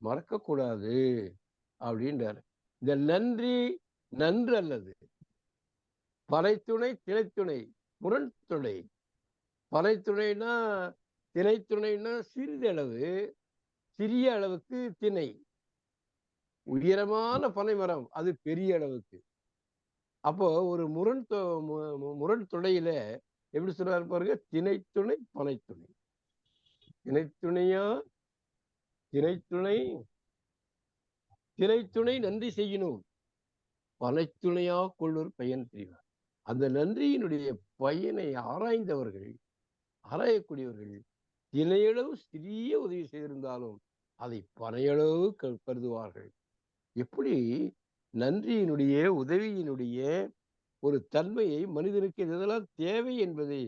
மறக்க கூடாது அப்படின்றாரு. இந்த நன்றி நன்று அல்லது பனைத்துணை திணைத்துணை முரண் துணை. பனைத்துணைனா திணைத்துணைனா சிறிதளவு, சிறிய அளவுக்கு திணை. உயரமான பனை மரம் அது பெரிய அளவுக்கு. அப்போ ஒரு முரண் துணையில எப்படி சொல்றாரு பாருங்க, திணைத்துணை பனைத்துணை. திணைத்துணையா திணைத்துணை நன்றி செய்யணும், பனைத்துணையா கொள்ளூர் பயன் தெரிவார். அந்த நன்றியினுடைய பயனை ஆராயக்கூடியவர்கள் திணையளவு சிறிய உதவி செய்திருந்தாலும் அதை பனையளவு கருதுவார்கள். எப்படி நன்றியினுடைய உதவியினுடைய ஒரு தன்மையை மனிதனுக்கு எதெல்லாம் தேவை என்பதை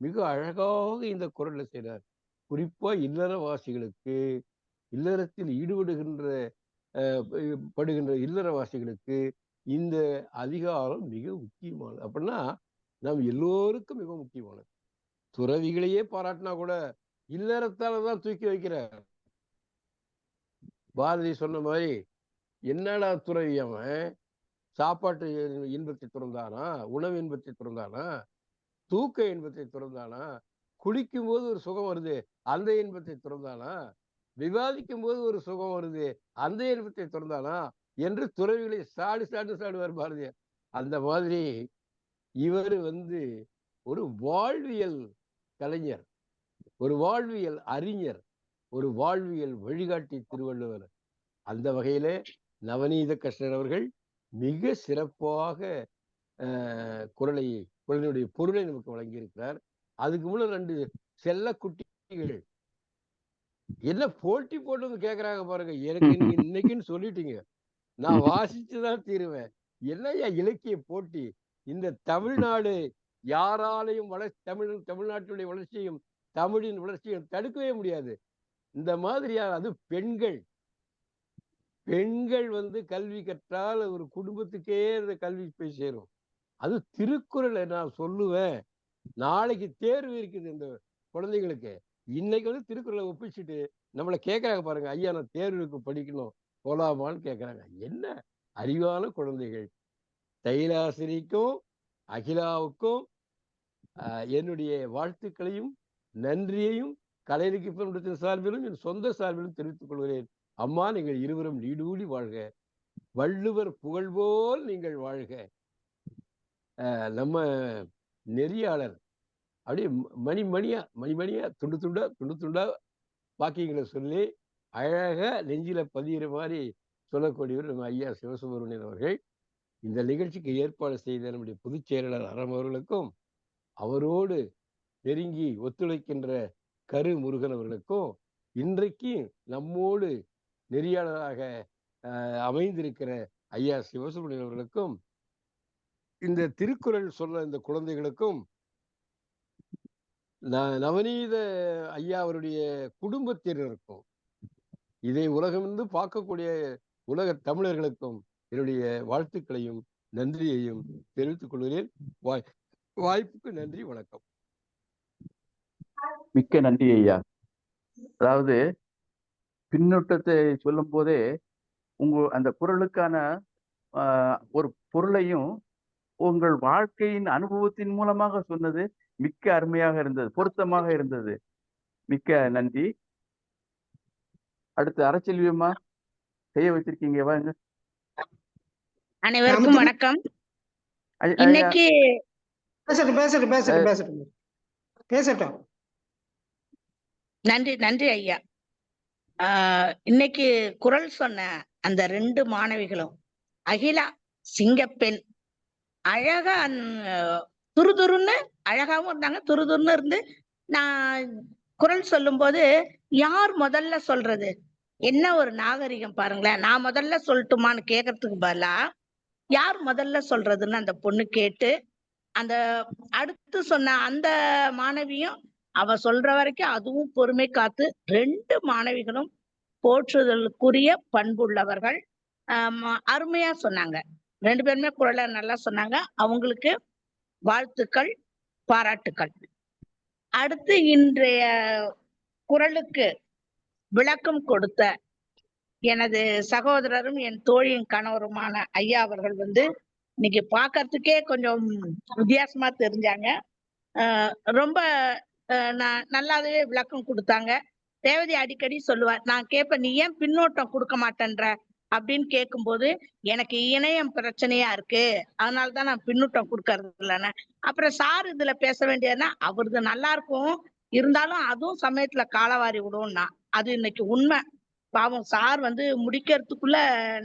மிக அழகாக இந்த குரல்ல செய்கிறார். குறிப்பா இல்லறவாசிகளுக்கு, இல்லறத்தில் படுகின்ற இல்லறவாசிகளுக்கு இந்த அதிகாரம் மிக முக்கியமானது. அப்படின்னா நாம் எல்லோருக்கும் மிக முக்கியமானது. துறவிகளையே பாராட்டினா கூட இல்லறத்தாலதான் தூக்கி வைக்கிறார். பாரதி சொன்ன மாதிரி, என்னடா துறவி அவன், சாப்பாட்டு இன்பத்தை துறந்தானா, உணவு இன்பத்தை துறந்தானா, தூக்க இன்பத்தை துறந்தானா, குளிக்கும் போது ஒரு சுகம் வருது அந்த இன்பத்தை துறந்தானா, விவாதிக்கும் போது ஒரு சுகம் வருது அந்த இன்பத்தை துறந்தானா என்று துறவிகளை சாடுவார் பாரதியார். அந்த மாதிரி இவர் ஒரு வாழ்வியல் கலைஞர், ஒரு வாழ்வியல் அறிஞர், ஒரு வாழ்வியல் வழிகாட்டி திருவள்ளுவர். அந்த வகையில நவநீத கிருஷ்ணன் அவர்கள் மிக சிறப்பாக குரலினுடைய பொருளை நமக்கு வழங்கியிருக்கிறார். அதுக்கு முன்ன 2 செல்ல குட்டிகள் என்ன போட்டி போட்டு கேக்குறாங்க பாருங்க. எனக்கு நீங்க இன்னைக்குன்னு சொல்லிட்டீங்க, நான் வாசிச்சுதான் தீருவேன். என்னையா இலக்கிய போட்டி? இந்த தமிழ்நாடு யாராலையும் தமிழ்நாட்டுடைய வளர்ச்சியும் தமிழின் வளர்ச்சியும் தடுக்கவே முடியாது. இந்த மாதிரியா அது பெண்கள் கல்வி கற்றால் ஒரு குடும்பத்துக்கே இந்த கல்வி போய் சேரும். அது திருக்குறளை நான் சொல்லுவேன். நாளைக்கு தேர்வு இருக்குது இந்த குழந்தைங்களுக்கு. இன்னைக்கு திருக்குறளை ஒப்பிச்சுட்டு நம்மளை கேட்கறாங்க பாருங்க, ஐயா நான் தேர்வுக்கு படிக்கணும் போலாமான்னு கேட்கறாங்க. என்ன அறிவான குழந்தைகள். தைலாசிரிக்கும் அகிலாவுக்கும் என்னுடைய வாழ்த்துக்களையும் நன்றியையும் கலையிலக்கிய சார்பிலும் என் சொந்த சார்பிலும் தெரிவித்துக் கொள்கிறேன். அம்மா, நீங்கள் இருவரும் நீடூடி வாழ்க, வள்ளுவர் புகழ்போல் நீங்கள் வாழ்க. நம்ம நெறியாளர் அப்படியே மணிமணியா துண்டு துண்டா வாக்கியங்களை சொல்லி அழகா நெஞ்சில பதிகிற மாதிரி சொல்லக்கூடியவர் நம்ம ஐயா சிவசுப்பிரமணியன் அவர்கள். இந்த நிகழ்ச்சிக்கு ஏற்பாடு செய்த நம்முடைய பொதுச் செயலாளர் அறம் அவர்களுக்கும், அவரோடு நெருங்கி ஒத்துழைக்கின்ற கரு முருகன் அவர்களுக்கும், இன்றைக்கு நம்மோடு நெறியாளராக அமைந்திருக்கிற ஐயா சிவசுப்பிரமணியன் அவர்களுக்கும், இந்த திருக்குறள் சொல்ல இந்த குழந்தைகளுக்கும், நவநீத ஐயா அவருடைய குடும்பத்தினருக்கும், இதை உலகமிருந்து பார்க்கக்கூடிய உலக தமிழர்களுக்கும் என்னுடைய வாழ்த்துக்களையும் நன்றியையும் தெரிவித்துக் கொள்கிறேன். வாய்ப்புக்கு நன்றி, வணக்கம். மிக்க நன்றி ஐயா. அதாவது பின்னூட்டத்தை சொல்லும் போதே அந்த குறளுக்கான ஒரு பொருளையும் உங்கள் வாழ்க்கையின் அனுபவத்தின் மூலமாக சொன்னது மிக்க அருமையாக இருந்தது, பொருத்தமாக இருந்தது. மிக்க நன்றி. அடுத்து அறச்செல்வியம்மா செய்ய வச்சிருக்கீங்க, வாங்க. அனைவருக்கும் வணக்கம். இன்னைக்கு பேசட்டும். நன்றி ஐயா. இன்னைக்கு குறள் சொன்ன அந்த 2 மாணவிகளும் அகிலா சிங்கப்பெண், அழகா துருதுருன்னு அழகாவும் இருந்தாங்க. துருதுருன்னு இருந்து நான் குறள் சொல்லும் போது யார் முதல்ல சொல்றது, என்ன ஒரு நாகரிகம் பாருங்களேன். நான் முதல்ல சொல்லட்டுமான்னு கேட்கறதுக்கு பதிலா யார் முதல்ல சொல்றதுன்னு அந்த பொண்ணு கேட்டு, அந்த அடுத்து சொன்ன அந்த மாணவியும் அவ சொல்ற வரைக்கும் அதுவும் பொறுமை காத்து 2 மாணவிகளும் போற்றுதலுக்குரிய பண்புள்ளவர்கள். அருமையா சொன்னாங்க. 2 பேருமே குரலை நல்லா சொன்னாங்க. அவங்களுக்கு வாழ்த்துக்கள், பாராட்டுக்கள். அடுத்து இன்றைய குறளுக்கு விளக்கம் கொடுத்த எனது சகோதரரும் என் தோழியின் கணவருமான ஐயா அவர்கள் இன்னைக்கு பார்க்கறதுக்கே கொஞ்சம் வித்தியாசமா தெரிஞ்சாங்க. ரொம்ப நல்லாவே விளக்கம் கொடுத்தாங்க. தேவதி அடிக்கடி சொல்லுவார், நான் கேட்பேன் நீ ஏன் பின்னோட்டம் கொடுக்க மாட்டேன்ற அப்படின்னு கேட்கும்போது, எனக்கு இணையம் பிரச்சனையா இருக்கு, அதனாலதான் நான் பின்னூட்டம் கொடுக்கறது இல்லைன்னு. அப்புறம் சார் இதுல பேச வேண்டியதுன்னா அவரது நல்லா இருக்கும், இருந்தாலும் அதுவும் சமயத்துல காலவாரி விடும்னா அது இன்னைக்கு உண்மை. பாவம் சார் முடிக்கிறதுக்குள்ள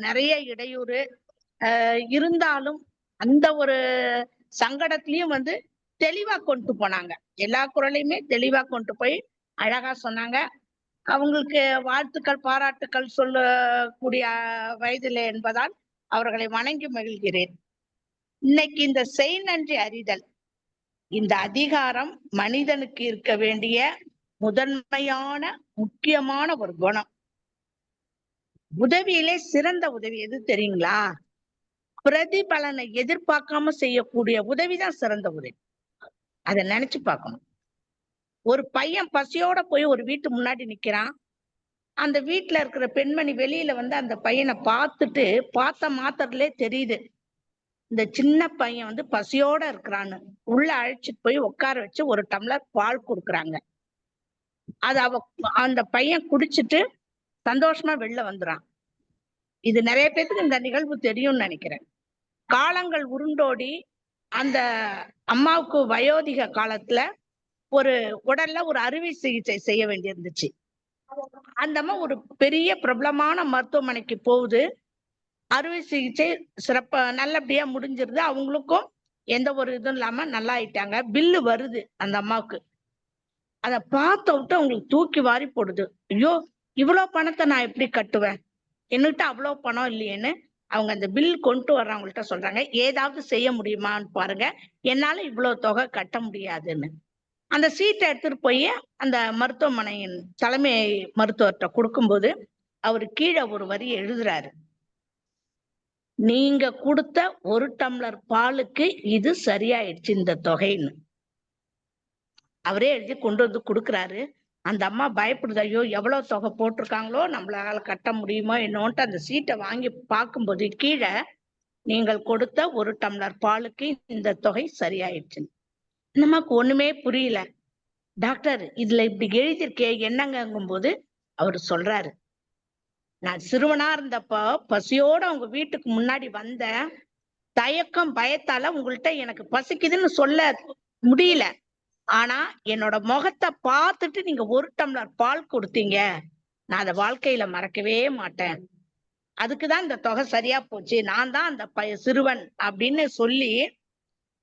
நிறைய இடையூறு இருந்தாலும் அந்த ஒரு சங்கடத்திலையும் தெளிவா கொண்டு போனாங்க. எல்லா குறளையுமே தெளிவா கொண்டு போய் அழகா சொன்னாங்க. அவங்களுக்கு வாழ்த்துக்கள், பாராட்டுக்கள் சொல்லக்கூடிய வயதிலே என்பதால் அவர்களை வணங்கி மகிழ்கிறேன். இன்னைக்கு இந்த செய் நன்றி அறிதல், இந்த அதிகாரம் மனிதனுக்கு இருக்க வேண்டிய முதன்மையான முக்கியமான ஒரு குணம். உதவியிலே சிறந்த உதவி எது தெரியுங்களா? பிரதிபலனை எதிர்பார்க்காம செய்யக்கூடிய உதவிதான் சிறந்த உதவி. அதை நினைச்சு பார்க்கணும். ஒரு பையன் பசியோட போய் ஒரு வீட்டு முன்னாடி நிக்கிறான். அந்த வீட்டுல இருக்கிற பெண்மணி வெளியில அந்த பையனை பார்த்த மாத்திரலே தெரியுது இந்த சின்ன பையன் பசியோட இருக்கிறான்னு. உள்ள அழைச்சிட்டு போய் உட்கார வச்சு ஒரு டம்ளர் பால் கொடுக்குறாங்க. அது அந்த பையன் குடிச்சிட்டு சந்தோஷமா வெளில வந்துறான். இது நிறைய பேருக்கு இந்த நிகழ்வு தெரியும்னு நினைக்கிறேன். காலங்கள் உருண்டோடி அந்த அம்மாவுக்கு வயோதிக காலத்துல ஒரு உடல்ல ஒரு அறுவை சிகிச்சை செய்ய வேண்டியிருந்துச்சு. அந்த அம்மா ஒரு பெரிய பிரபலமான மருத்துவமனைக்கு போகுது. அறுவை சிகிச்சை சிறப்பா நல்லபடியா முடிஞ்சிருது. அவங்களுக்கும் எந்த ஒரு இதுவும் இல்லாம நல்லா ஆயிட்டாங்க. பில்லு வருது அந்த அம்மாவுக்கு. அத பார்த்த விட்டு அவங்களுக்கு தூக்கி வாரி போடுது. ஐயோ, இவ்வளவு பணத்தை நான் எப்படி கட்டுவேன்? என்கிட்ட அவ்வளவு பணம் இல்லையேன்னு அவங்க அந்த பில் கொண்டு வர்றவங்கள்ட்ட சொல்றாங்க, ஏதாவது செய்ய முடியுமான்னு பாருங்க, என்னால இவ்வளவு தொகை கட்ட முடியாதுன்னு. அந்த சீட்டை எடுத்துட்டு போய் அந்த மருத்துவமனையின் தலைமை மருத்துவர்கிட்ட கொடுக்கும்போது அவரு கீழே ஒரு வரி எழுதுறாரு, நீங்க கொடுத்த 1 டம்ளர் பாலுக்கு இது சரியாயிடுச்சு இந்த தொகைன்னு. அவரே எழுதி கொண்டு வந்து கொடுக்குறாரு. அந்த அம்மா பயப்படுது, ஐயோ எவ்வளவு தொகை போட்டிருக்காங்களோ, நம்மளால கட்ட முடியுமோ என்னோன்ட்டு அந்த சீட்டை வாங்கி பார்க்கும்போது கீழே நீங்கள் கொடுத்த 1 டம்ளர் பாலுக்கு இந்த தொகை சரியாயிடுச்சு. இந்த அம்மாக்கு ஒண்ணுமே புரியல. டாக்டர், இதுல இப்படி எழுதியிருக்கே என்னங்கும் போது அவரு சொல்றாரு, நான் சிறுவனா இருந்தப்போ பசியோட உங்க வீட்டுக்கு முன்னாடி வந்த, தயக்கம் பயத்தால உங்கள்கிட்ட எனக்கு பசிக்குதுன்னு சொல்ல முடியல. ஆனா என்னோட முகத்தை பார்த்துட்டு நீங்க 1 டம்ளர் பால் கொடுத்தீங்க, நான் அதை வாழ்க்கையில மறக்கவே மாட்டேன். அதுக்குதான் இந்த தொகை சரியா போச்சு. நான் தான் அந்த சிறுவன் அப்படின்னு சொல்லி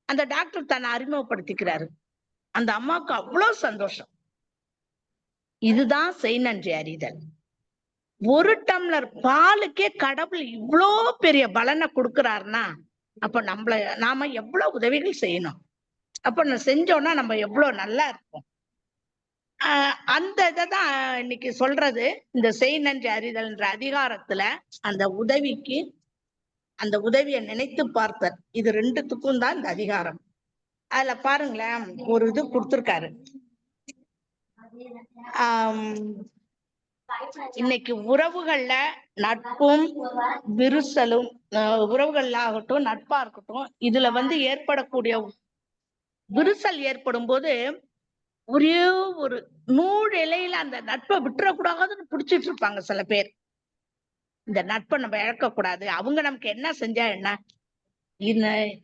அந்த டாக்டர் தன்னை அறிமுகப்படுத்திக்கிறாரு. அந்த அம்மாவுக்கு அவ்வளவு சந்தோஷம். இதுதான் செய் நன்றி அறிதல். 1 டம்ளர் பாலுக்கே கடவுள் இவ்வளோ பெரிய பலனை கொடுக்கிறாருன்னா, அப்ப நாம எவ்வளவு உதவிகள் செய்யணும். அப்ப செஞ்சோம்னா நம்ம எவ்வளவு நல்லா இருப்போம். அந்த இதைதான் இன்னைக்கு சொல்றது. இந்த செய் நன்றி அறிதல்ன்ற அதிகாரத்துல அந்த உதவியை நினைத்து பார்த்தல், இது 2த்துக்கும் தான் இந்த அதிகாரம். அதுல பாருங்களேன், ஒரு இது கொடுத்திருக்காரு. இன்னைக்கு உறவுகள்ல நட்பும் விரிசலும், உறவுகள்ல ஆகட்டும் நட்பா இருக்கட்டும், இதுல ஏற்படக்கூடிய விரிசல் ஏற்படும் போது ஒரே ஒரு நூல் இலையில அந்த நட்பை விட்டுறக்கூடாதுன்னு பிடிச்சிட்டு இருப்பாங்க சில பேர். இந்த நட்பை நம்ம இழக்கக்கூடாது, அவங்க நமக்கு என்ன செஞ்சா என்ன,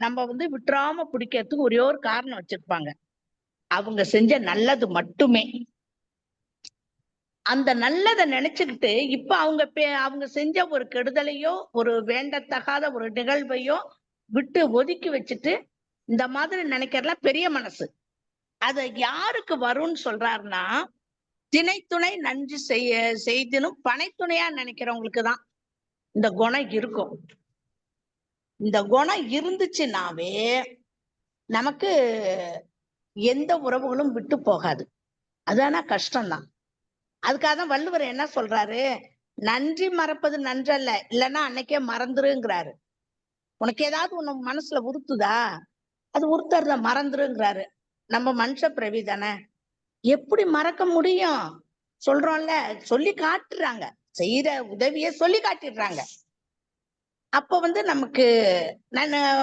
நம்ம விட்டுறாம பிடிக்கிறதுக்கு ஒரே ஒரு காரணம் வச்சிருப்பாங்க, அவங்க செஞ்ச நல்லது மட்டுமே. அந்த நல்லதை நினைச்சுக்கிட்டு இப்ப அவங்க செஞ்ச ஒரு கெடுதலையோ ஒரு வேண்டத்தகாத ஒரு நிகழ்வையோ விட்டு ஒதுக்கி வச்சுட்டு இந்த மாதிரி நினைக்கிறதுல பெரிய மனசு. அது யாருக்கு வரும்னு சொல்றாருன்னா, திணைத்துணை நன்றி செய்தினும் பனைத்துணையா நினைக்கிறவங்களுக்கு தான் இந்த குணம் இருக்கும். இந்த குணம் இருந்துச்சுன்னாவே நமக்கு எந்த உறவுகளும் விட்டு போகாது. அதானா கஷ்டம்தான். அதுக்காக தான் வள்ளுவர் என்ன சொல்றாரு, நன்றி மறப்பது நன்றல்ல, இல்லைன்னா அன்னைக்கே மறந்துருங்கிறாரு. உனக்கு ஏதாவது உன் மனசுல உறுத்துதா, அது உறுத்துறத மறந்துருங்கிறாரு. நம்ம மனுஷ பிறவி தானே, எப்படி மறக்க முடியும்? சொல்றோம்ல, சொல்லி காட்டுறாங்க, செய்யற உதவிய சொல்லி காட்டிடுறாங்க. அப்ப நமக்கு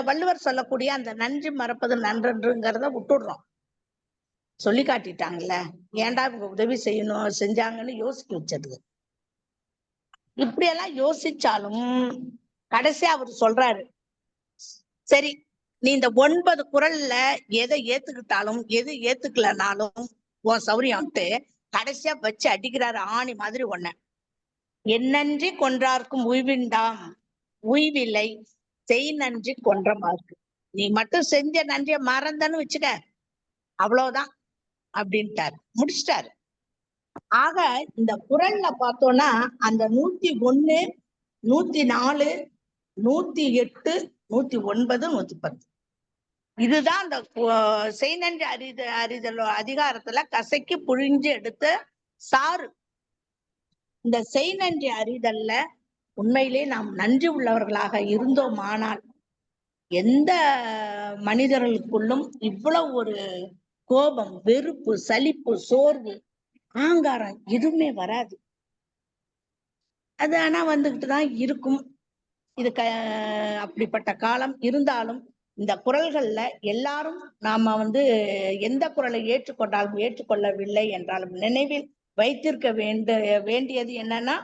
வள்ளுவர் சொல்லக்கூடிய அந்த நன்றி மறப்பது நன்றன்றங்கிறத விட்டுடுறோம். சொல்லி காட்டிட்டாங்கல்ல, ஏன்டா இவங்க உதவி செஞ்சாங்கன்னு யோசிக்க வச்சது. இப்படியெல்லாம் யோசிச்சாலும் கடைசியா அவர் சொல்றாரு, சரி நீ இந்த 9 குறள்ல எதை ஏத்துக்கிட்டாலும் எது ஏத்துக்கலனாலும் உன் சௌரியம்ட்டு கடைசியா வச்சு அடிக்கிறாரு ஆணி மாதிரி ஒன்ன. என்னன்றி கொன்றார்க்கும் உய்விண்டாம், உய்வில்லை செய் நன்றி கொன்ற மார்க்கு. நீ மட்டும் செஞ்ச நன்றிய மறந்தன்னு வச்சுக்க, அவ்வளவுதான் அப்படின்ட்டாரு, முடிச்சிட்டாரு. ஆக இந்த குறள்ல பார்த்தோம்னா அந்த 101, 104, 108, 109, 110 இதுதான் அந்த செய் நன்றி அறிதல் அதிகாரத்துல கசக்கி புழிஞ்சு எடுத்த சாறு. இந்த செய் நன்றி அறிதல்ல உண்மையிலே நாம் நன்றி உள்ளவர்களாக இருந்தோமானால் எந்த மனிதர்களுக்குள்ளும் இவ்வளவு ஒரு கோபம், வெறுப்பு, சலிப்பு, சோர்வு, ஆங்காரம் எதுவுமே வராது. அது ஆனா வந்துகிட்டுதான் இருக்கும். இது அப்படிப்பட்ட காலம் இருந்தாலும் இந்த குறள்கள்ல எல்லாரும் நாம எந்த குறளை ஏற்றுக்கொண்டாலும் ஏற்றுக்கொள்ளவில்லை என்றாலும் நினைவில் வைத்திருக்க வேண்டியது என்னன்னா,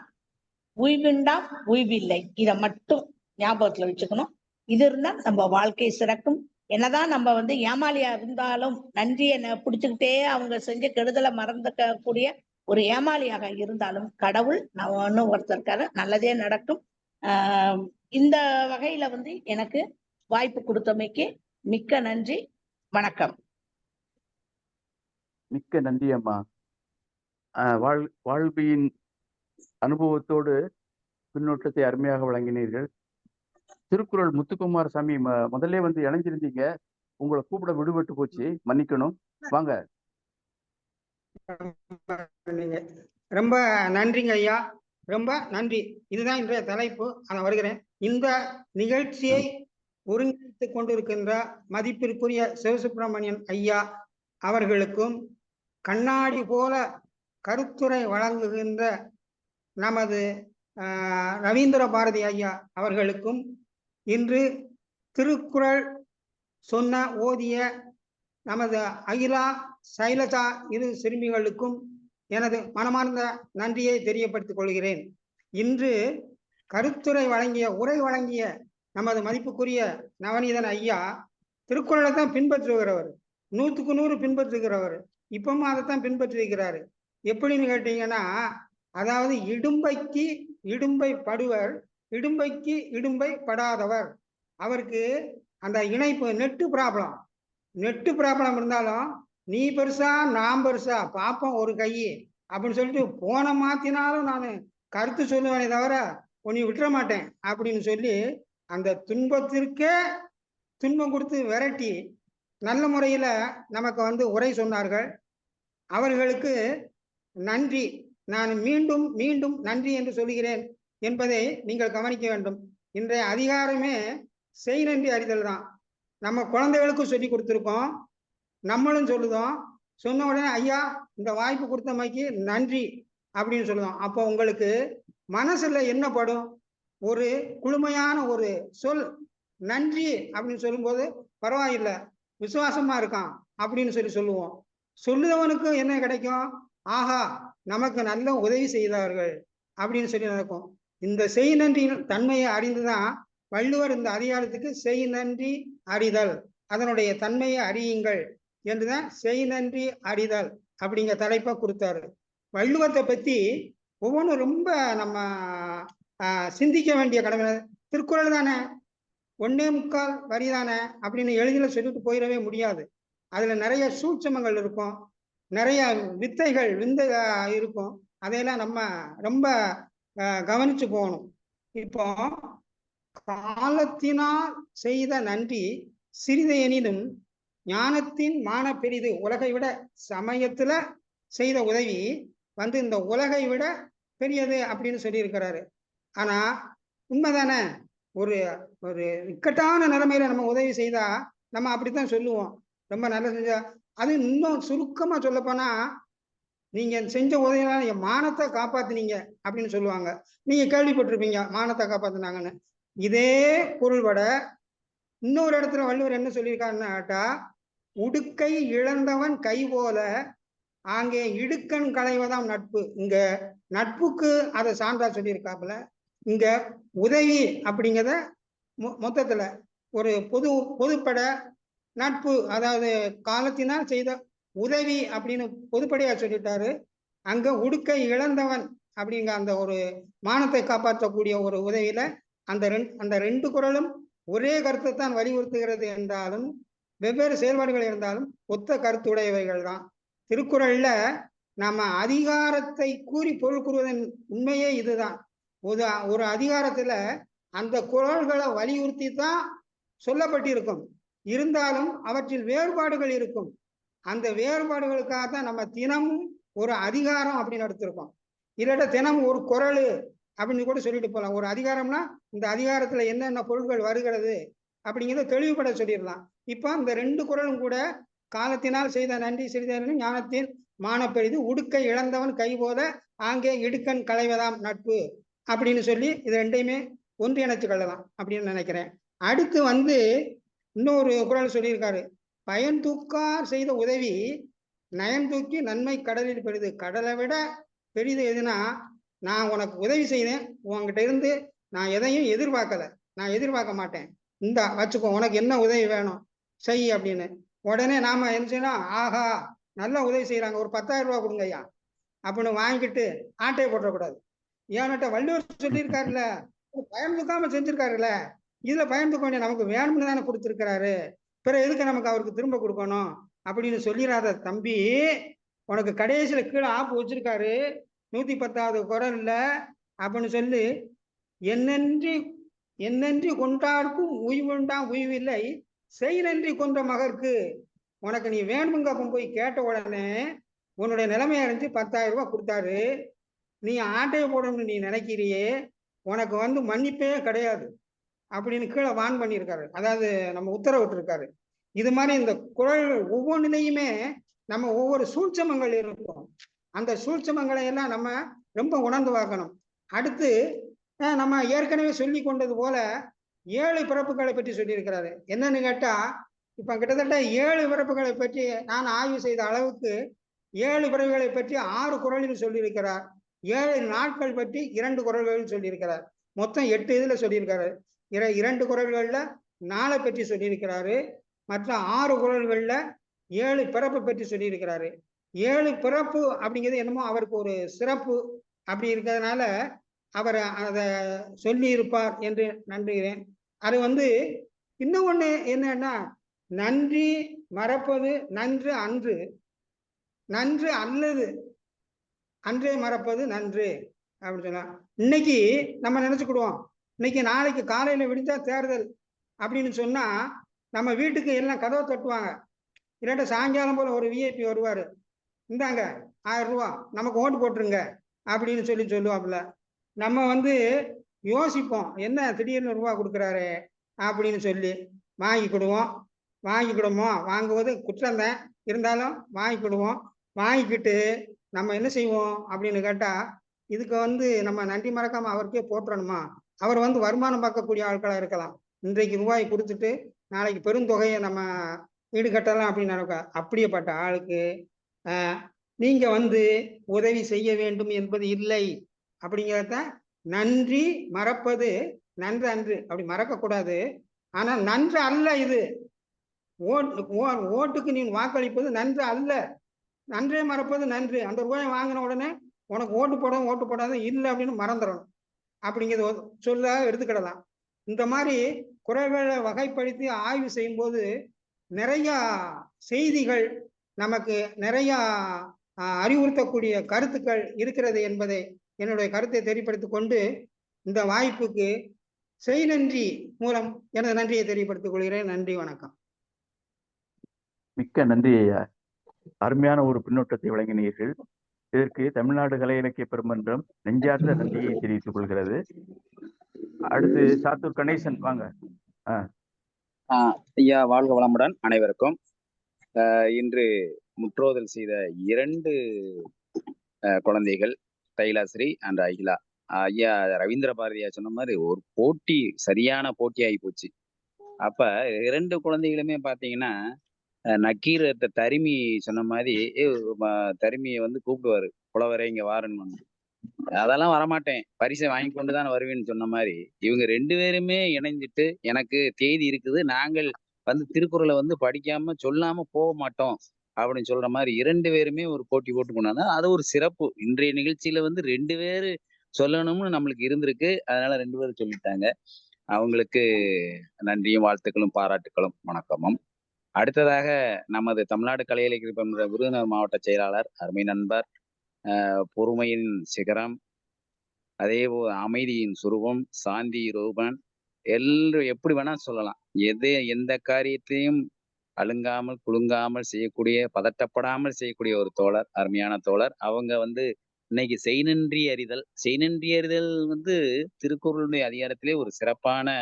உய்விண்டாம் உய்வில்லை. இதை மட்டும் ஞாபகத்துல வச்சுக்கணும். இது இருந்தா நம்ம வாழ்க்கை சிறக்கும், என்னதான் நம்ம வந்து ஏமாளியா இருந்தாலும் நன்றியை பிடிச்சுக்கிட்டே அவங்க செஞ்ச கெடுதலை மறந்துக்க கூடிய ஒரு ஏமாளியாக இருந்தாலும் கடவுள் நான் ஒருத்தருக்காரு, நல்லதே நடக்கும். இந்த வகையில வந்து எனக்கு வாய்ப்பு கொடுத்தமைக்கு மிக்க நன்றி. வணக்கம். மிக்க நன்றி அம்மா. வாழ்வியின் அனுபவத்தோடு பின்னோட்டத்தை அருமையாக வழங்கினீர்கள். திருக்குறள் முத்துக்குமார் சாமி முதல்ல வந்து இணைஞ்சிருந்தீங்க, உங்களை கூப்பிட விடுபட்டு போச்சு, மன்னிக்கணும். வாங்க. ரொம்ப நன்றிங்க ஐயா, ரொம்ப நன்றி. இதுதான் இன்றைய தலைப்பு. நான் வருகிறேன். இந்த நிகழ்ச்சியை ஒருங்கிணைத்துக் கொண்டிருக்கின்ற மதிப்பிற்குரிய சிவசுப்பிரமணியன் ஐயா அவர்களுக்கும், கண்ணாடி போல கருத்துரை வழங்குகின்ற நமது ரவீந்திர பாரதி ஐயா அவர்களுக்கும், இன்று திருக்குறள் சொன்ன ஓதிய நமது அகிலா சைலஜா இரு சிறுமிகளுக்கும் எனது மனமார்ந்த நன்றியை தெரியப்படுத்திக் கொள்கிறேன். இன்று கருத்துரை வழங்கிய உரை வழங்கிய நமது மதிப்புக்குரிய நவநீதன் ஐயா திருக்குறளை தான் பின்பற்றுகிறவர், 100க்கு 100 பின்பற்றுகிறவர். இப்பவும் அதைத்தான் பின்பற்றி இருக்கிறாரு. எப்படின்னு கேட்டீங்கன்னா, அதாவது இடும்பைக்கு இடும்பை படுவர், இடும்பைக்கு இடும்பை படாதவர். அவருக்கு அந்த இணைப்பு நெட்டு ப்ராப்ளம் இருந்தாலும், நீ பெருசா நான் பெருசா பாப்போம் ஒரு கை அப்படின்னு சொல்லிட்டு போன மாத்தினாலும் நான் கருத்து சொல்லுவேனே தவிர உன்னை விட்டுற மாட்டேன் அப்படின்னு சொல்லி அந்த துன்பத்திற்கே துன்பம் கொடுத்து விரட்டி நல்ல முறையில நமக்கு வந்து உரை சொன்னார்கள். அவர்களுக்கு நன்றி. நான் மீண்டும் மீண்டும் நன்றி என்று சொல்கிறேன் என்பதை நீங்கள் கவனிக்க வேண்டும். இன்றைய அதிகாரமே செய் நன்றி அறிதல் தான். நம்ம குழந்தைகளுக்கும் சொல்லி கொடுத்துருக்கோம், நம்மளும் சொல்லுதோம். சொன்ன உடனே ஐயா இந்த வாய்ப்பு கொடுத்தமைக்கு நன்றி அப்படின்னு சொல்லுவோம். அப்போ உங்களுக்கு மனசுல என்ன படும்? ஒரு குளுமையான ஒரு சொல் நன்றி அப்படின்னு சொல்லும்போது பரவாயில்லை, விசுவாசமா இருக்கான் அப்படின்னு சொல்லுவோம். சொல்லுதவனுக்கு என்ன கிடைக்கும்? ஆஹா, நமக்கு நல்ல உதவி செய்தார்கள் அப்படின்னு சொல்லி நடக்கும். இந்த செய் நன்றியின் தன்மையை அறிந்துதான் வள்ளுவர் இந்த அதிகாரத்துக்கு செய் நன்றி அறிதல், அதனுடைய தன்மையை அறியுங்கள் என்றுதான் செய் நன்றி அறிதல் அப்படிங்கிற தலைப்பா கொடுத்தாரு. வள்ளுவத்தை பத்தி ஒவ்வொன்றும் ரொம்ப நம்ம சிந்திக்க வேண்டிய கடமை. திருக்குறள் தானே, 1.25 வரி தானே அப்படின்னு எளிதில் சொல்லிட்டு போயிடவே முடியாது. அதுல நிறைய சூட்சமங்கள் இருக்கும், நிறைய விந்தை இருக்கும். அதையெல்லாம் நம்ம ரொம்ப கவனிச்சு போகணும். இப்போ காலத்தினால் செய்த நன்றி சிறிது எனினும் ஞானத்தின் மான பெரிது. உலகை விட சமயத்துல செய்த உதவி வந்து இந்த உலகை விட பெரியது அப்படின்னு சொல்லியிருக்கிறாரு. ஆனா உண்மைதானே, ஒரு ஒரு இக்கட்டான நிலைமையில நம்ம உதவி செய்தா நம்ம அப்படித்தான் சொல்லுவோம், ரொம்ப நல்லா செஞ்சா. அது இன்னும் சுருக்கமா சொல்ல போனா, நீங்க செஞ்ச உதவினால என் மானத்தை காப்பாத்துனீங்க அப்படின்னு சொல்லுவாங்க. நீங்க கேள்விப்பட்டிருப்பீங்க மானத்தை காப்பாத்துனாங்கன்னு. இதே பொருள்பட இன்னொரு இடத்துல வள்ளுவர் என்ன சொல்லியிருக்காருன்னாட்டா, உடுக்கை இழந்தவன் கை போல அங்கே இடுக்கண் களைவதாம் நட்பு. இங்க நட்புக்கு அதை சான்றா சொல்லியிருக்காப்புல. இங்க உதவி அப்படிங்கிறத மொத்தத்துல ஒரு பொதுப்பட நட்பு, அதாவது காலத்தினால் செய்த உதவி அப்படின்னு பொதுப்படையா சொல்லிட்டாரு. அங்க உடுக்கை இழந்தவன் அப்படிங்கிற அந்த ஒரு மானத்தை காப்பாற்றக்கூடிய ஒரு உதவியில அந்த ரெண்டு குறளும் ஒரே கருத்தை தான் வலியுறுத்துகிறது என்றாலும் வெவ்வேறு செயல்பாடுகள் இருந்தாலும் ஒத்த கருத்துடையவைகள் தான். திருக்குறள்ல நம்ம அதிகாரத்தை கூறி பொருள் கூறுவதன் உண்மையே இதுதான். ஒரு அதிகாரத்துல அந்த குறள்களை வலியுறுத்தி தான் சொல்லப்பட்டிருக்கும். இருந்தாலும் அவற்றில் வேறுபாடுகள் இருக்கும். அந்த வேறுபாடுகளுக்காக தான் நம்ம தினமும் ஒரு அதிகாரம் அப்படின்னு எடுத்திருக்கோம். இல்லாட்ட தினமும் ஒரு குறள் அப்படின்னு கூட சொல்லிட்டு போகலாம். ஒரு அதிகாரம்னா இந்த அதிகாரத்துல என்னென்ன பொருட்கள் வருகிறது அப்படிங்கிறத தெளிவுபட சொல்லிடலாம். இப்போ இந்த ரெண்டு குறளும் கூட காலத்தினால் செய்த நன்றி சிறிதேனும் ஞானத்தின் மானப்பெரிது, உடுக்கை இழந்தவன் கை போல ஆங்கே இடுக்கண் களைவதாம் நட்பு அப்படின்னு சொல்லி இது ரெண்டையுமே ஒன்றிணைச்சு கொள்ளலாம் அப்படின்னு நினைக்கிறேன். அடுத்து வந்து இன்னொரு குறள் சொல்லியிருக்காரு, பயன் தூக்கார் செய்த உதவி நயன் தூக்கி நன்மை கடலில் பெரிது. கடலை விட பெரிது எதுனா, நான் உனக்கு உதவி செய்தேன், உங்ககிட்ட இருந்து நான் எதையும் எதிர்பார்க்கல, நான் எதிர்பார்க்க மாட்டேன், இந்த வச்சுக்கோ, உனக்கு என்ன உதவி வேணும் செய் அப்படின்னு. உடனே நாம என்ன செய்யணும், ஆஹா நல்ல உதவி செய்யறாங்க, ஒரு 10,000 ரூபாய் கொடுங்க ஐயா அப்படின்னு வாங்கிட்டு ஆட்டையை போட்டக்கூடாது. ஏன்னாட்ட வள்ளுவர் சொல்லியிருக்காருல்ல, பயன்படுத்தாம செஞ்சிருக்காருல்ல, இதுல பயன்படுத்த வேண்டிய நமக்கு வேணும்னு தானே கொடுத்துருக்கிறாரு, பிற எதுக்கு நமக்கு அவருக்கு திரும்ப கொடுக்கணும் அப்படின்னு சொல்லிடாத தம்பி. உனக்கு கடைசியில கீழே ஆப்பு வச்சிருக்காரு 110வது குறள்ல அப்படின்னு சொல்லி, என்னென்றி கொண்டாருக்கும் உய்வுண்டாம் உய்வில்லை, செய் நன்றி கொன்ற மகற்கு. உனக்கு நீ வேணுங்க அப்ப போய் கேட்ட உடனே உன்னுடைய நிலைமையை அறிஞ்சு 10,000 ரூபாய் கொடுத்தாரு. நீ ஆட்டையை போடணும்னு நீ நினைக்கிறியே, உனக்கு மன்னிப்பே கிடையாது அப்படின்னு கீழே வான் பண்ணியிருக்காரு. அதாவது நம்ம உத்தரவிட்டிருக்காரு. இது மாதிரி இந்த குறள்கள் ஒவ்வொன்றிலையுமே நம்ம ஒவ்வொரு சூட்சமங்கள் இருக்கும். அந்த சூட்சமங்களை எல்லாம் நம்ம ரொம்ப உணர்ந்து பார்க்கணும். அடுத்து நம்ம ஏற்கனவே சொல்லி கொண்டது போல 7 பிறப்புகளை பற்றி சொல்லியிருக்கிறாரு. என்னன்னு கேட்டா, இப்ப கிட்டத்தட்ட 7 பிறப்புகளை பற்றி நான் ஆய்வு செய்த அளவுக்கு 7 பிறப்புகளை பற்றி 6 குறளில் சொல்லியிருக்கிறார். 7 நாட்கள் பற்றி 2 குறள்களில் சொல்லியிருக்கிறார். மொத்தம் 8 இதுல சொல்லியிருக்காரு. 2 குறள்கள்ல 4 பற்றி சொல்லியிருக்கிறாரு. மற்ற 6 குறள்கள்ல 7 பிறப்பு பற்றி சொல்லியிருக்கிறாரு. 7 பிறப்பு அப்படிங்கிறது என்னமோ அவருக்கு ஒரு சிறப்பு அப்படி இருக்கிறதுனால அவர் அதை சொல்லி இருப்பார் என்று நம்புகிறேன். அது இன்னும் ஒண்ணு என்னன்னா, நன்றி மறப்பது நன்று அன்று, நன்று அல்லது அன்றே மறப்பது நன்று அப்படின்னு சொன்னா, இன்னைக்கு நம்ம நினைச்சுக்கிடுவோம், இன்னைக்கு நாளைக்கு காலையில விடிஞ்சா தேர்தல் அப்படின்னு சொன்னா நம்ம வீட்டுக்கு எல்லாம் கதவை தட்டுவாங்க. இல்லாட்ட சாயங்காலம் போல ஒரு விஐபி வருவாரு, இந்தாங்க 1000 ரூபா நமக்கு ஓட்டு போட்டுருங்க அப்படின்னு சொல்லுவாப்புல. நம்ம யோசிப்போம், என்ன திடீர்னு ரூபா கொடுக்குறாரு அப்படின்னு சொல்லி வாங்கிக்கிடுவோம். வாங்குவது குற்றம்தான், இருந்தாலும் வாங்கிக்கிடுவோம். வாங்கிக்கிட்டு நம்ம என்ன செய்வோம் அப்படின்னு கேட்டா, இதுக்கு நம்ம நன்றி மறக்காம அவருக்கே போட்டுறணுமா? அவர் வருமானம் பார்க்கக்கூடிய ஆட்களா இருக்கலாம். இன்றைக்கு ரூபாய் கொடுத்துட்டு நாளைக்கு பெருந்தொகையை நம்ம ஈடுகட்டலாம் அப்படின்னு நினைக்க, அப்படியேப்பட்ட ஆளுக்கு நீங்க உதவி செய்ய வேண்டும் என்பது இல்லை. அப்படிங்கிறத நன்றி மறப்பது நன்று அன்று, அப்படி மறக்க கூடாது. ஆனா நன்று அல்ல இது. ஓட்டுக்கு நீ வாக்களிப்பது நன்று அல்ல, நன்றே மறப்பது நன்று. அந்த ரூபாயை வாங்கின உடனே உனக்கு ஓட்டு போடாத இல்லை அப்படின்னு மறந்துடணும் அப்படிங்கிறது சொல்ல எடுத்துக்கிடலாம். இந்த மாதிரி குறள்களை வகைப்படுத்தி ஆய்வு செய்யும் போது நிறைய செய்திகள், நமக்கு நிறைய அறிவுறுத்தக்கூடிய கருத்துக்கள் இருக்கிறது என்பதை என்னுடைய கருத்தை தெரியப்படுத்திக் கொண்டு, இந்த வாய்ப்புக்கு செய் நன்றி மூலம் எனது நன்றியை தெரியப்படுத்திக் கொள்கிறேன். நன்றி, வணக்கம். மிக்க நன்றி ஐயா. அருமையான ஒரு பின்னோட்டத்தை வழங்கினீர்கள். இதற்கு தமிழ்நாடு கலை இலக்கிய பெருமன்றம் நெஞ்சார்ந்த நன்றியை தெரிவித்துக் கொள்கிறது. அடுத்து சாத்தூர் கணேசன், வாங்க. ஐயா, வாழ்க வளமுடன் அனைவருக்கும். இன்று முற்றோதல் செய்த 2 குழந்தைகள், தைலாஸ்ரீ அண்ட் அகிலா. ஐயா ரவீந்திர பாரதியா சொன்ன மாதிரி ஒரு போட்டி, சரியான போட்டி ஆகி போச்சு. அப்ப 2 குழந்தைகளுமே பாத்தீங்கன்னா, நக்கீர் தருமி சொன்ன மாதிரி தருமியை கூப்பிடுவாரு, புலவரை இங்க வாரன்னு. அதெல்லாம் வரமாட்டேன், பரிசை வாங்கி கொண்டுதான் வருவேன்னு சொன்ன மாதிரி இவங்க 2 பேருமே இணைஞ்சிட்டு, எனக்கு தேதி இருக்குது, நாங்கள் திருக்குறளை படிக்காம சொல்லாம போக மாட்டோம் அப்படின்னு சொல்ற மாதிரி 2 பேருமே ஒரு போட்டி போட்டு கொண்டாங்க. அது ஒரு சிறப்பு. இன்றைய நிகழ்ச்சியில 2 பேரு சொல்லணும்னு நம்மளுக்கு இருந்திருக்கு. அதனால 2 பேரும் சொல்லிட்டாங்க. அவங்களுக்கு நன்றியும் வாழ்த்துக்களும் பாராட்டுக்களும் வணக்கமும். அடுத்ததாக நமது தமிழ்நாடு கலை இலக்கிய பெருமன்ற விருதுநகர் மாவட்ட செயலாளர், அருமை நண்பர், பொறுமையின் சிகரம், அதே போல் அமைதியின் சுரூபம், சாந்தி ரூபன், எல்லோரும் எப்படி வேணா சொல்லலாம். எந்த காரியத்தையும் அழுங்காமல் குலுங்காமல் செய்யக்கூடிய, பதட்டப்படாமல் செய்யக்கூடிய ஒரு தோழர், அருமையான தோழர். அவங்க இன்னைக்கு செய்நன்றி அறிதல் திருக்குறளுடைய அதிகாரத்திலே ஒரு சிறப்பான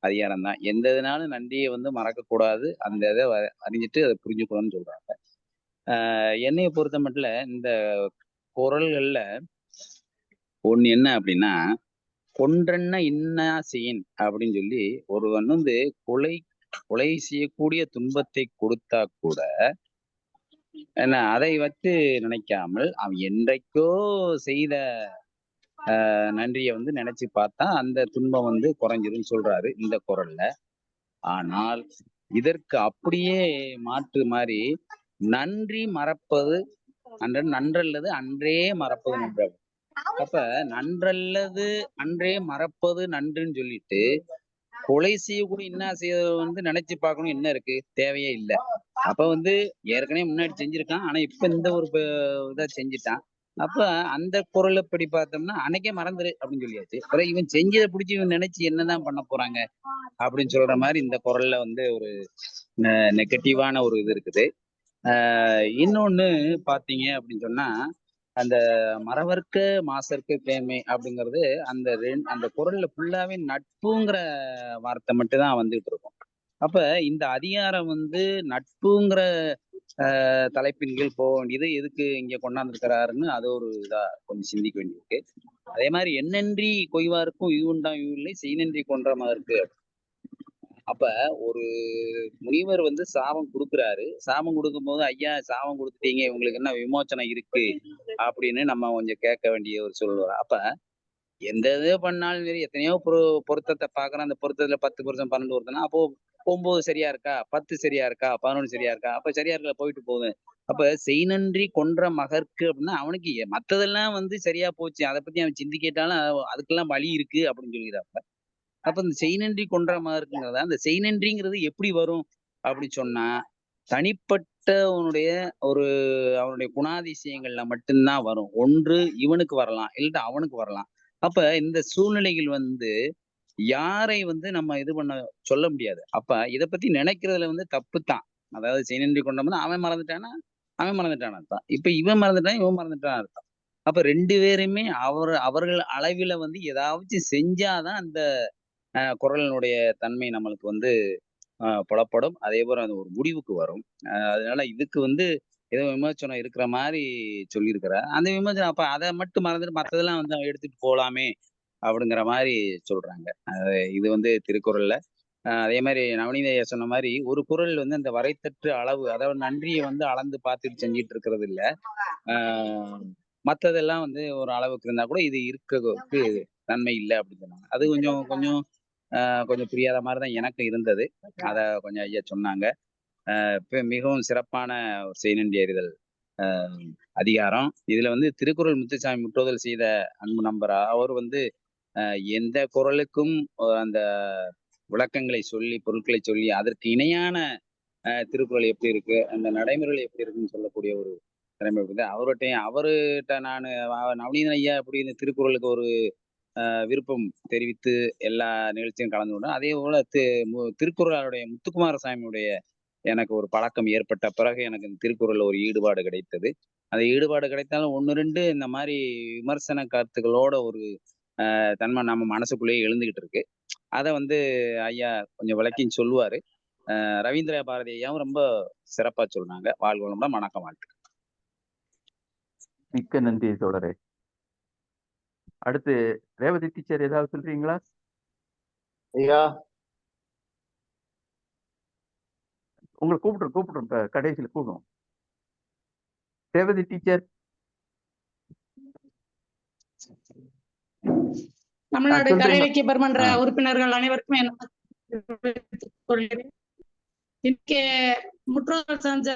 அதிகாரம் தான். எந்த இதனாலும் நன்றியை மறக்க கூடாது, அந்த இதை அறிஞ்சிட்டு அதை புரிஞ்சுக்கணும்னு சொல்றாங்க. என்னைய பொறுத்த மட்டும் இந்த குறள்கள்ல ஒண்ணு என்ன அப்படின்னா, கொன்றென்ன இன்னா செய்யின் அப்படின்னு சொல்லி ஒருவன் கொலை செய்யக்கூடிய துன்பத்தை கொடுத்தா கூட என்ன அதை நினைக்காமல் அவன் என்றைக்கோ செய்த நன்றியை நினைச்சு பார்த்தா அந்த துன்பம் குறைஞ்சிருன்னு சொல்றாரு இந்த குறள்ல. ஆனால் இதற்கு அப்படியே மாற்று மாதிரி நன்றி மறப்பது நன்றல்லது அன்றே மறப்பது நன்று. அப்ப நன்றல்லது அன்றே மறப்பது நன்றுன்னு சொல்லிட்டு கொலை செய்யக்கூடிய என்ன செய்ய நினைச்சு பார்க்கணும் என்ன இருக்கு, தேவையே இல்லை. அப்ப ஏற்கனவே முன்னாடி செஞ்சிருக்கான், ஆனா இப்ப இந்த ஒரு இதை செஞ்சுட்டான். அப்ப அந்த குரலை படி பார்த்தோம்னா அன்னைக்கே மறந்துரு அப்படின்னு சொல்லியாச்சு. அப்புறம் இவன் செஞ்சதை பிடிச்சி இவன் நினைச்சு என்னதான் பண்ண போறாங்க அப்படின்னு சொல்ற மாதிரி இந்த குரல்ல ஒரு நெகட்டிவான ஒரு இது இருக்குது. இன்னொன்னு பாத்தீங்க அப்படின்னு சொன்னா அந்த மறவர்க்க மாசர்க்க கேண்மை அப்படிங்கிறது அந்த குரல்ல ஃபுல்லாவே நட்புங்கிற வார்த்தை மட்டும் தான் வந்துட்டு இருக்கும். அப்ப இந்த அதிகாரம் நட்புங்கிற தலைப்பின் கீழ் போக வேண்டியது எதுக்கு இங்க கொண்டாந்துருக்கிறாருன்னு அது ஒரு இதா கொஞ்சம் சிந்திக்க வேண்டியிருக்கு. அதே மாதிரி என்னன்றி கொய்வாருக்கும் ஈவுண்டாம் ஈவில்லை செய்நன்றி கொன்றமா இருக்கு. அப்ப ஒரு முனிவர் சாபம் கொடுக்குறாரு. சாபம் கொடுக்கும் போது ஐயா சாபம் கொடுத்துட்டீங்க, இவங்களுக்கு என்ன விமோச்சனம் இருக்கு அப்படின்னு நம்ம கொஞ்சம் கேட்க வேண்டிய ஒரு சூழல். அப்ப எந்த இது பண்ணாலும் சரி, எத்தனையோ பொருத்தத்தை பாக்குறோம். அந்த பொருத்தத்துல 10% 12 வருதுன்னா அப்போ 9 சரியா இருக்கா, 10 சரியா இருக்கா, 11 சரியா இருக்கா, அப்ப சரியா இருக்கா போயிட்டு போகுது. அப்ப செய்நன்றி கொன்ற மகற்கு அப்படின்னா அவனுக்கு மத்ததெல்லாம் சரியா போச்சு, அதை பத்தி அவன் சிந்திக்கிட்டாலும் அதுக்கெல்லாம் வழி இருக்கு அப்படின்னு சொல்லிடுறாங்க. அப்ப இந்த செய்நன்றி கொன்ற மகருக்குங்கிறத அந்த செய்நன்றிங்கிறது எப்படி வரும் அப்படி சொன்னா தனிப்பட்ட அவனுடைய குணாதிசயங்கள்ல மட்டும்தான் வரும். ஒன்று இவனுக்கு வரலாம், இல்ல அவனுக்கு வரலாம். அப்ப இந்த சூழ்நிலைகள் யாரை நம்ம இது பண்ண சொல்ல முடியாது. அப்ப இத பத்தி நினைக்கிறதுல தப்பு தான். அதாவது செய்நன்றி கொண்டோம்னா அவன் மறந்துட்டானா அர்த்தம். இப்ப இவன் மறந்துட்டான், இவன் மறந்துட்டான் அர்த்தம். அப்ப 2 பேருமே அவர்கள் அளவில ஏதாவது செஞ்சாதான் அந்த குரலினுடைய தன்மை நம்மளுக்கு புலப்படும். அதே போல அது ஒரு முடிவுக்கு வரும். அதனால இதுக்கு ஏதோ விமோச்சனம் இருக்கிற மாதிரி சொல்லியிருக்கிறார். அந்த விமோச்சனம் அப்ப அதை மட்டும் மறந்துட்டு மற்றதெல்லாம் எடுத்துட்டு போலாமே அப்படிங்கிற மாதிரி சொல்றாங்க. இது திருக்குறள்ல அதே மாதிரி நவநீத ஐயா சொன்ன மாதிரி ஒரு குறள் அந்த வரைத்தற்று அளவு, அதாவது நன்றியை அளந்து பார்த்துட்டு செஞ்சிட்டு இருக்கிறது இல்ல. மற்றதெல்லாம் ஒரு அளவுக்கு இருந்தா கூட இது இருக்கிறதுக்கு நன்மை இல்லை அப்படின்னு சொன்னாங்க. அது கொஞ்சம் புரியாத மாதிரிதான் எனக்கு இருந்தது. அத கொஞ்சம் ஐயா சொன்னாங்க. மிகவும் சிறப்பான ஒரு செய்நன்றி அறிதல் அதிகாரம். இதுல திருக்குறள் முத்துசாமி முற்றோதல் செய்த அன்பு நம்பர் அவர் எந்த குறளுக்கும் அந்த விளக்கங்களை சொல்லி பொருட்களை சொல்லி அதற்கு இணையான திருக்குறள் எப்படி இருக்கு, அந்த நடைமுறைகள் எப்படி இருக்குன்னு சொல்லக்கூடிய ஒரு திறமை இருக்குது அவர்கிட்ட நான் நவநீதன் ஐயா எப்படி இந்த திருக்குறளுக்கு ஒரு விருப்பம் தெரிவித்து எல்லா நிகழ்ச்சியும் கலந்து கொண்டோம். அதே போல திருக்குறளுடைய முத்துக்குமாரசாமியுடைய எனக்கு ஒரு பழக்கம் ஏற்பட்ட பிறகு எனக்கு இந்த திருக்குறள்ல ஒரு ஈடுபாடு கிடைத்தது. அந்த ஈடுபாடு கிடைத்தாலும் 1, 2 இந்த மாதிரி விமர்சன கருத்துக்களோட ஒரு தன்மை நம்ம மனசுக்குள்ளேயே எழுந்துகிட்டு இருக்கு. அதை ஐயா கொஞ்சம் விளக்கின்னு சொல்லுவாரு. ரவீந்திர பாரதி ஐயாவும் ரொம்ப சிறப்பா சொன்னாங்க. வாழ்க வளமுடன். வணக்கம், வாழ்த்து. மிக்க நன்றி தோழரே. அடுத்து ரேவதி டீச்சர் ஏதாவது சொல்றீங்களா? ஐயா உங்களை கூப்பிடுறோம் கடைசியில் கூப்பிடுவோம். ரேவதி டீச்சர். தமிழ்நாடு கலை இலக்கிய பெருமன்ற உறுப்பினர்கள் அனைவருக்கும் இன்னைக்கு முற்றோதல் செஞ்ச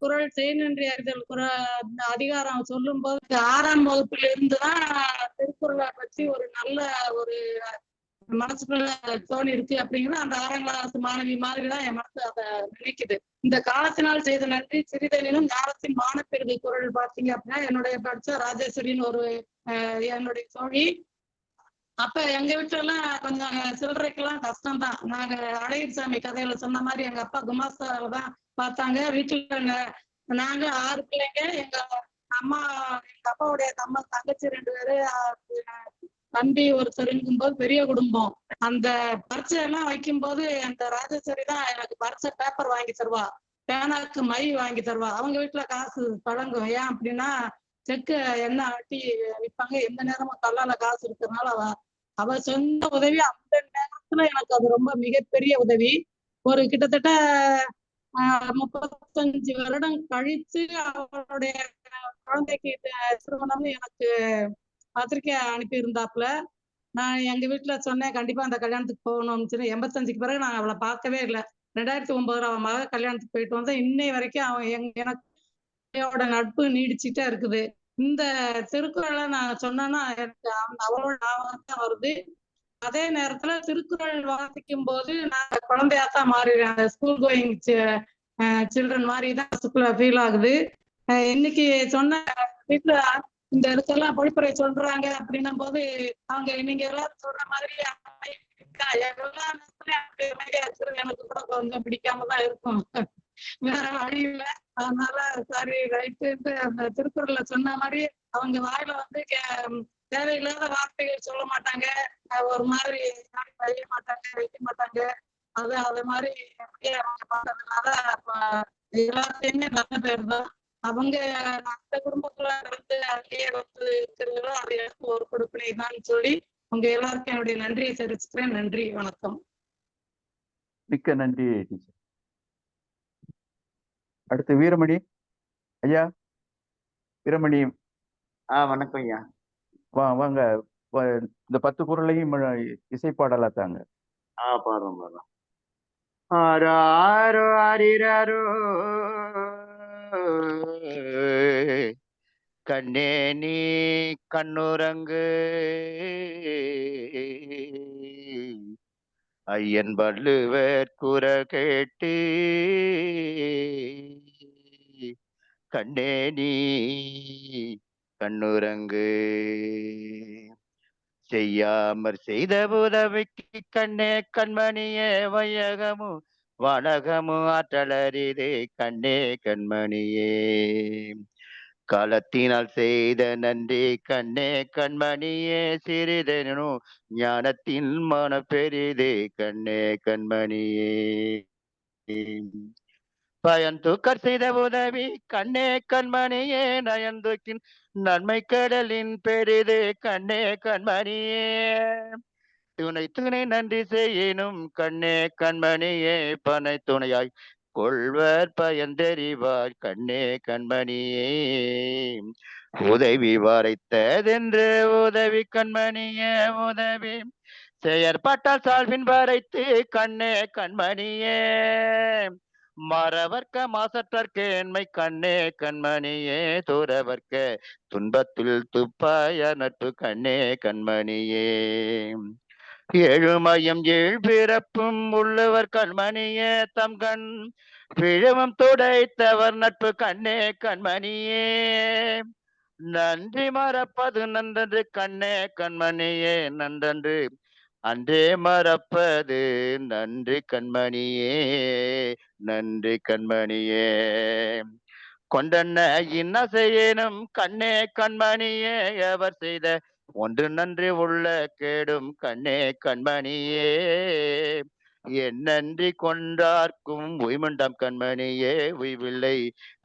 குறள் செய்நன்றி அறிதல் அதிகாரம் சொல்லும் போது 6ஆம் வகுப்புல இருந்துதான் திருக்குறளை பற்றி ஒரு நல்ல ஒரு மனசுக்குள்ள தோணி இருக்கு அப்படிங்கிற அந்த 6ஆம் கிளாஸ் மாணவி மாதிரிதான் என் மனசு அதை நினைக்குது. இந்த காலத்தினால் செய்த நன்றி சிறிதெனினும் ஞானத்தின் மானப்பெருகை குறள் பாத்தீங்க அப்படின்னா என்னுடைய படிச்ச ராஜேஸ்வரின்னு ஒரு என்னுடைய தோழி. அப்ப எங்க வீட்டுல எல்லாம் கொஞ்சம் சில்லறைக்கெல்லாம் கஷ்டம்தான். நாங்க அழகிரிசாமி கதையில சொன்ன மாதிரி எங்க அப்பா குமாஸ்தாதான் பார்த்தாங்க. வீட்டுல நாங்க 6 பிள்ளைங்க. எங்க அப்பாவுடைய தங்கச்சி 2 பேரு, தம்பி ஒருத்தருங்கும் போது பெரிய குடும்பம். அந்த பரீட்சை எல்லாம் வைக்கும் போது அந்த ராஜேஸ்வரி தான் எனக்கு பரீட்சை பேப்பர் வாங்கி தருவா, பேனாக்கு மை வாங்கி தருவா. அவங்க வீட்டுல காசு பழங்கும். ஏன் அப்படின்னா செக்கு எண்ணெய் ஆட்டி விற்பாங்க. எந்த நேரமும் கல்லால காசு இருக்கிறதுனால அவ சொந்த உதவி அந்த நேரத்துல எனக்கு அது ரொம்ப மிகப்பெரிய உதவி. ஒரு கிட்டத்தட்ட 35 வருடம் கழித்து அவளுடைய குழந்தைக்கு திருமணம் எனக்கு பத்திரிக்கை அனுப்பி இருந்தாப்புல. நான் எங்க வீட்டுல சொன்னேன் கண்டிப்பா அந்த கல்யாணத்துக்கு போகணும்னு சொல்லி. 85க்கு பிறகு நான் அவளை பார்க்கவே இல்லை. 2009 அவன் மக கல்யாணத்துக்கு போயிட்டு வந்தேன். இன்னை வரைக்கும் அவன் எனக்கு நட்பு நீடிச்சுட்டே இருக்குது. இந்த திருக்குறளை நான் சொன்னேன்னா எனக்கு அவளோட ஞாபகம் தான் வருது. அதே நேரத்துல திருக்குறள் வாசிக்கும் போது நான் குழந்தையாத்தான் மாறிடுறேன். அந்த ஸ்கூல் கோயிங் சில்ட்ரன் மாதிரி தான் ஃபீல் ஆகுது. இன்னைக்கு சொன்ன வீட்டுல இந்த இடத்தெல்லாம் பொழிப்புரை சொல்றாங்க அப்படின்னும் போது அவங்க நீங்க எல்லாரும் சொல்ற மாதிரி எனக்கு கூட கொஞ்சம் பிடிக்காம தான் இருக்கும். வேற வழி இல்லை. அதனால சாரி ரைட்டு. அந்த திருக்குறள்ல சொன்ன மாதிரி அவங்க வாயில வந்து தேவையில்லாத வார்த்தைகள் சொல்ல மாட்டாங்க. ஒரு மாதிரி வைய மாட்டாங்க, வைக்க மாட்டாங்க. அது மாதிரி அவங்க பார்த்ததுனால எல்லாத்தையுமே நல்ல பேர் தான். அவங்க அந்த குடும்பத்துல இருந்து அங்கேயே வந்து இருக்கிறதோ அது எனக்கு ஒரு கொடுப்பினை தான் சொல்லி உங்க எல்லாருக்கும் என்னுடைய நன்றியை தெரிவிச்சுக்கிறேன். நன்றி, வணக்கம். மிக்க நன்றி டீச்சர். அடுத்து வீரமணி ஐயா. வீரமணி வணக்கம் ஐயா. வாங்க. இந்த 10 குறளையும் இசைப்பாடலா தாங்க. பாடுறோம். ஆரோ ஆரோ ஆரிராரோ கண்ணே நீ கண்ணுரங்கு ஐயன் வள்ளுவர் குற கேட்டு கண்ணே நீ கண்ணுரங்கு செய்யாமற் செய்த உதவிக்கு கண்ணே கண்மணியே வையகமும் வணகமும் ஆற்றலரிது கண்ணே கண்மணியே காலத்தினால் செய்த நன்றி கண்ணே கண்மணியே சிறிதனும் ஞானத்தின் மன பெரிது கண்ணே கண்மணியே பயன்தூக்கர் செய்த உதவி கண்ணே கண்மணியே நயன்தூக்கின் நன்மை கடலின் பெரிது கண்ணே கண்மணியே துணை துணை நன்றி செய்யினும் கண்ணே கண்மணியே பனை துணையாய் கொள்வர் பயன் தெரிவார் கண்ணே கண்மணியே உதவி வரைத்ததென்று உதவி கண்மணியே உதவி செயற்பட்டால் சால்பின் வரைத்து கண்ணே கண்மணியே மறவர்க்க மாசற்றற்க என்மை கண்ணே கண்மணியே தூரவர்க்க துன்பத்தில் துப்பாய நட்பு கண்ணே கண்மணியே ஏழுமயம் ஏழ் பிறப்பும் உள்ளவர் கண்மணியே தம் கண் பிழவும் துடைத்தவர் நட்பு கண்ணே கண்மணியே நன்றி மறப்பது நன்றன்று கண்ணே கண்மணியே நன்றன்று அன்றே மறப்பது நன்றி கண்மணியே நன்றி கண்மணியே கொண்டன இன்ன செய்யணும் கண்ணே கண்மணியே அவர் செய்த ஒன்று நன்றி உள்ள கேடும் கண்ணே கண்மணியே என் நன்றி கொண்டார்க்கும் உய்மண்டம் கண்மணியே உய்வில்லை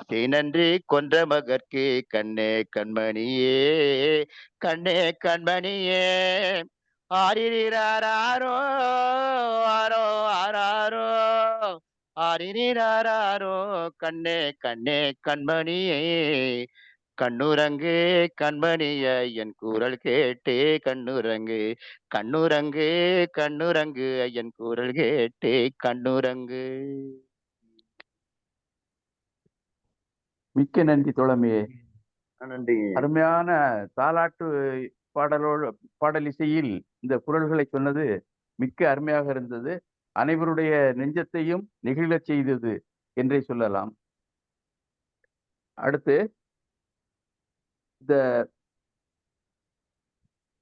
செய் நன்றி கொன்ற மகற்கு கண்ணே கண்மணியே கண்ணே கண்மணியே ஆரிராரோ ஆரோ ஆராரோ ஆரிராரோ கண்ணே கண்ணே கண்மணியே கண்ணுரங்கு கண்மணிய என் குரல் கேட்டே கண்ணுரங்கு கண்ணுரங்கு கண்ணுரங்கு என் குரல் கேட்டே கண்ணுரங்கு. மிக்க நன்றி தோழமையே. நன்றி. அருமையான தாலாட்டு பாடல் இசையில் இந்த குரல்களை சொன்னது மிக்க அருமையாக இருந்தது. அனைவருடைய நெஞ்சத்தையும் நெகிழச் செய்தது என்றே சொல்லலாம். அடுத்து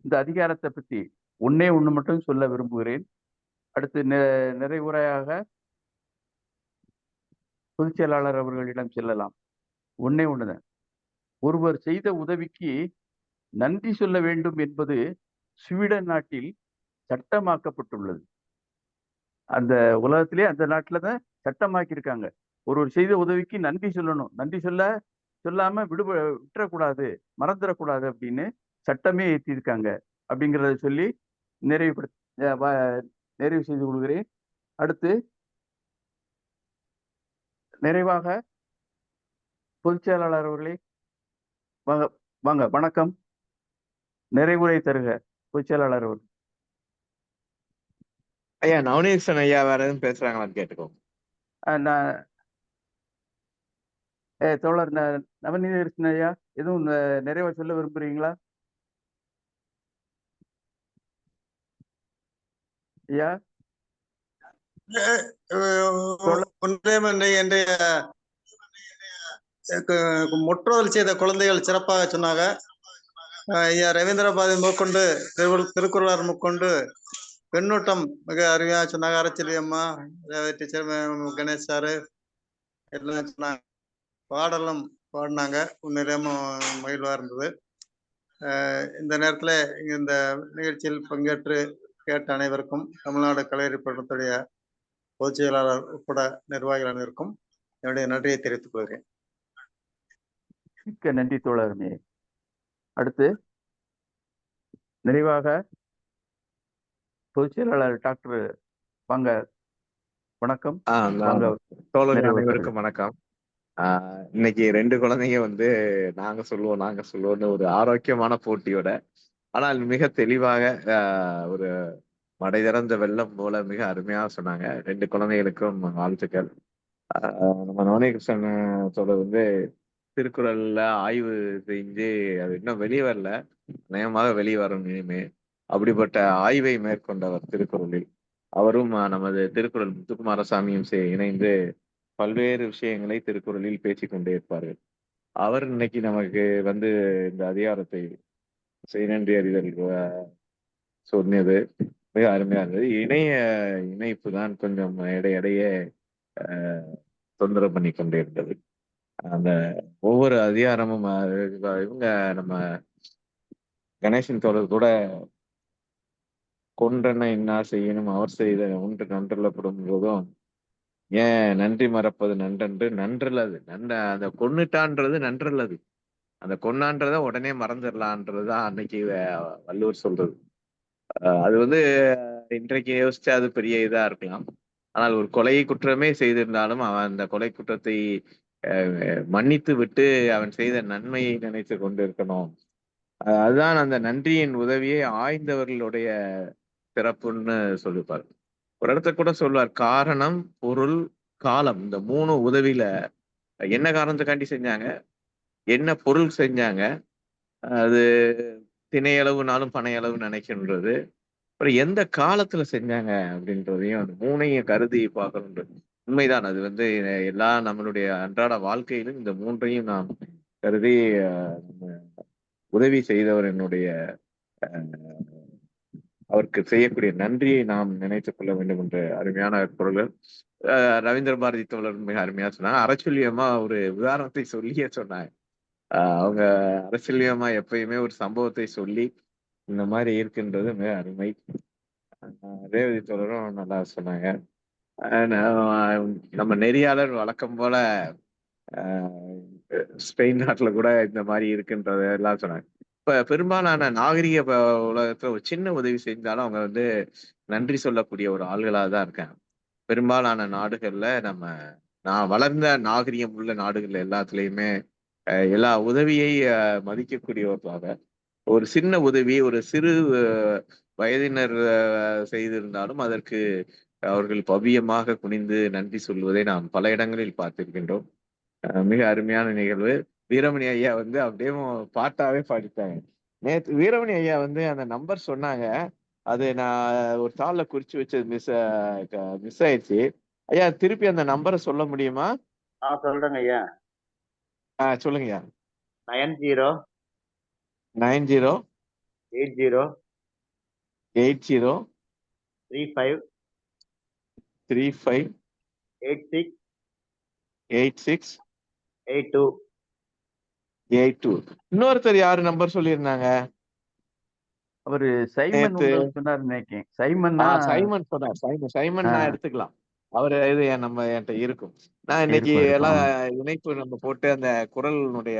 இந்த அதிகாரத்தை பற்றி ஒண்ணே ஒண்ணு மட்டும் சொல்ல விரும்புகிறேன். அடுத்து நிறைவுரையாக பொதுச் செயலாளர் அவர்களிடம் செல்லலாம். ஒண்ணே ஒண்ணுதான். ஒருவர் செய்த உதவிக்கு நன்றி சொல்ல வேண்டும் என்பது ஸ்வீடன் நாட்டில் சட்டமாக்கப்பட்டுள்ளது. அந்த உலகத்திலே அந்த நாட்டில தான் சட்டமாக்கியிருக்காங்க. ஒருவர் செய்த உதவிக்கு நன்றி சொல்லணும், நன்றி சொல்லாம விட்டுறக்கூடாது, மறந்துடக்கூடாது அப்படின்னு சட்டமே ஏற்றிருக்காங்க அப்படிங்கிறத சொல்லி நிறைவு செய்து கொள்கிறேன். அடுத்து நிறைவாக பொதுச் செயலாளர் அவர்களே வாங்க. வணக்கம். நிறைவுரை தருக பொதுச் செயலாளர் அவர்கள். ஐயா நவநீதன் ஐயா வேற எதுவும் பேசுறாங்களான்னு கேட்டுக்கோ. நான் தோழர் நவநீதகிருஷ்ணன் ஐயா எதுவும் நிறைவா சொல்ல விரும்புறீங்களா ஐயா? முற்றோதல் செய்த குழந்தைகள் சிறப்பாக சொன்னாங்க. ஐயா ரவீந்திர பாரதி மேற்கொண்டு திருக்குறளார் மேற்கொண்டு பெண்ணோட்டம் மிக அருமையாக சொன்னாங்க. அரசியல் அம்மா டீச்சர் கணேஷ் சாரு எல்லாம் சொன்னாங்க. பாடலும் பாடினாங்க. உண்மையிலேயும் மகிழ்வா இருந்தது. இந்த நேரத்துல இங்க இந்த நிகழ்ச்சியில் பங்கேற்று கேட்ட அனைவருக்கும் தமிழ்நாடு கலையறி பட்டத்துடைய பொதுச் செயலாளர் உட்பட நிர்வாகிகள் அனைவருக்கும் என்னுடைய நன்றியை தெரிவித்துக் கொள்கிறேன். மிக்க நன்றி தோழருமே. அடுத்து நிறைவாக பொதுச் செயலாளர் டாக்டர் வாங்க. வணக்கம். தோழர் அனைவருக்கும் வணக்கம். இன்னைக்கு 2 குழந்தைங்க வந்து நாங்க சொல்லுவோம்னு ஒரு ஆரோக்கியமான போட்டியோட, ஆனால் மிக தெளிவாக ஒரு மடை திறந்த வெள்ளம் போல மிக அருமையாக சொன்னாங்க. 2 குழந்தைகளுக்கும் வாழ்த்துக்கள். நம்ம நவநீதகிருஷ்ணன் தோழர் வந்து திருக்குறள்ல ஆய்வு செஞ்சு அது இன்னும் வெளியே வரல, நயமாக வெளியே வரும் இனிமே. அப்படிப்பட்ட ஆய்வை மேற்கொண்டவர் திருக்குறளில். அவரும் நமது திருக்குறள் முத்துக்குமாரசாமியும் இணைந்து பல்வேறு விஷயங்களை திருக்குறளில் பேசிக்கொண்டே இருப்பார்கள். அவர் இன்னைக்கு நமக்கு வந்து இந்த அதிகாரத்தை செய்நன்றி அறிதல் சொன்னது மிக அருமையா இருந்தது. இணைப்பு தான் கொஞ்சம் இடையே தொந்தரவு பண்ணி கொண்டே இருந்தது. அந்த ஒவ்வொரு அதிகாரமும் இவங்க நம்ம கணேசன் தோழர் கூட கொன்றன இன்னார் செய்யணும் அவர் செய்த ஒன்று நன்றல்லப்படும் போதும் ஏன் நன்றி மறப்பது நன்றன்று நன்றல்லது அந்த கொன்னுட்டான்றது நன்றல்லது, அந்த கொன்னான்றத உடனே மறந்துடலான்றதுதான் அன்னைக்கு வள்ளுவர் சொல்றது. அது வந்து இன்றைக்கு யோசிச்சா அது பெரிய இதா இருக்கலாம். ஆனால் ஒரு கொலை குற்றமே செய்திருந்தாலும் அவன் அந்த கொலை குற்றத்தை மன்னித்து விட்டு அவன் செய்த நன்மையை நினைத்து கொண்டு இருக்கணும். அதுதான் அந்த நன்றியின் உதவியை ஆய்ந்தவர்களுடைய சிறப்புன்னு சொல்லிப்பார். ஒரு இடத்த கூட சொல்வார், காரணம் பொருள் காலம் இந்த 3 உதவியில என்ன காரணத்துக்காண்டி செஞ்சாங்க, என்ன பொருள் செஞ்சாங்க, அது திணையளவுனாலும் பனையளவு நினைக்கின்றது, அப்புறம் எந்த காலத்துல செஞ்சாங்க அப்படின்றதையும் அந்த 3ஐயும் கருதி பார்க்கணுன்றது உண்மைதான். அது வந்து எல்லா நம்மளுடைய அன்றாட வாழ்க்கையிலும் இந்த 3ஐயும் நாம் கருதி உதவி செய்தவர் என்னுடைய அவருக்கு செய்யக்கூடிய நன்றியை நாம் நினைத்துக் கொள்ள வேண்டும் என்ற அருமையான குரல்கள். ரவீந்திர பாரதி தோழர் மிக அருமையா சொன்னாங்க. அரசியலியமா ஒரு உதாரணத்தை சொல்லியே சொன்னாங்க. அவங்க அரசியலியமா எப்பயுமே ஒரு சம்பவத்தை சொல்லி இந்த மாதிரி இருக்கின்றது மிக அருமை. ரேவதி தோழரும் நல்லா சொன்னாங்க. நம்ம நெறியாளர் வழக்கம் போல ஸ்பெயின் நாட்டுல கூட இந்த மாதிரி இருக்குன்றத எல்லாம் சொன்னாங்க. இப்ப பெரும்பாலான நாகரிக உலகத்துல ஒரு சின்ன உதவி செஞ்சாலும் அவங்க வந்து நன்றி சொல்லக்கூடிய ஒரு ஆள்களாக தான் இருக்காங்க. பெரும்பாலான நாடுகள்ல நான் வளர்ந்த நாகரிகம் உள்ள நாடுகள்ல எல்லாத்துலயுமே எல்லா உதவியை மதிக்கக்கூடியவர்களாக, ஒரு சின்ன உதவி ஒரு சிறு வயதினர் செய்திருந்தாலும் அதற்கு அவர்கள் பவ்யமாக குனிந்து நன்றி சொல்வதை நாம் பல இடங்களில் பார்த்திருக்கின்றோம். மிக அருமையான நிகழ்வு. வீரமணி ஐயா வந்து அப்படியே பாட்டாவே பாடிட்டாங்க. நேற்று வீரமணி ஐயா வந்து அந்த நம்பர் சொன்னாங்க, அது நான் ஒரு தாள்ல குறிச்சு வச்சது மிஸ் ஆயிடுச்சு. ஐயா திருப்பி அந்த நம்பரை சொல்ல முடியுமா? சொல்றேங்க ஐயா. சொல்லுங்க ஐயா. 90 80 80 35 86 82. இன்னொருத்தர் யாரு நம்பர் சொல்லியிருந்தாங்க? அவரு சைமன் சொன்னார் நினைக்கிறேன். சைமன் சொன்னார். சைமன் நான் எடுத்துக்கலாம். அவரு இது என்கிட்ட இருக்கும். நான் இன்னைக்கு எல்லாம் இணைப்பு நம்ம போட்டு அந்த குரலுடைய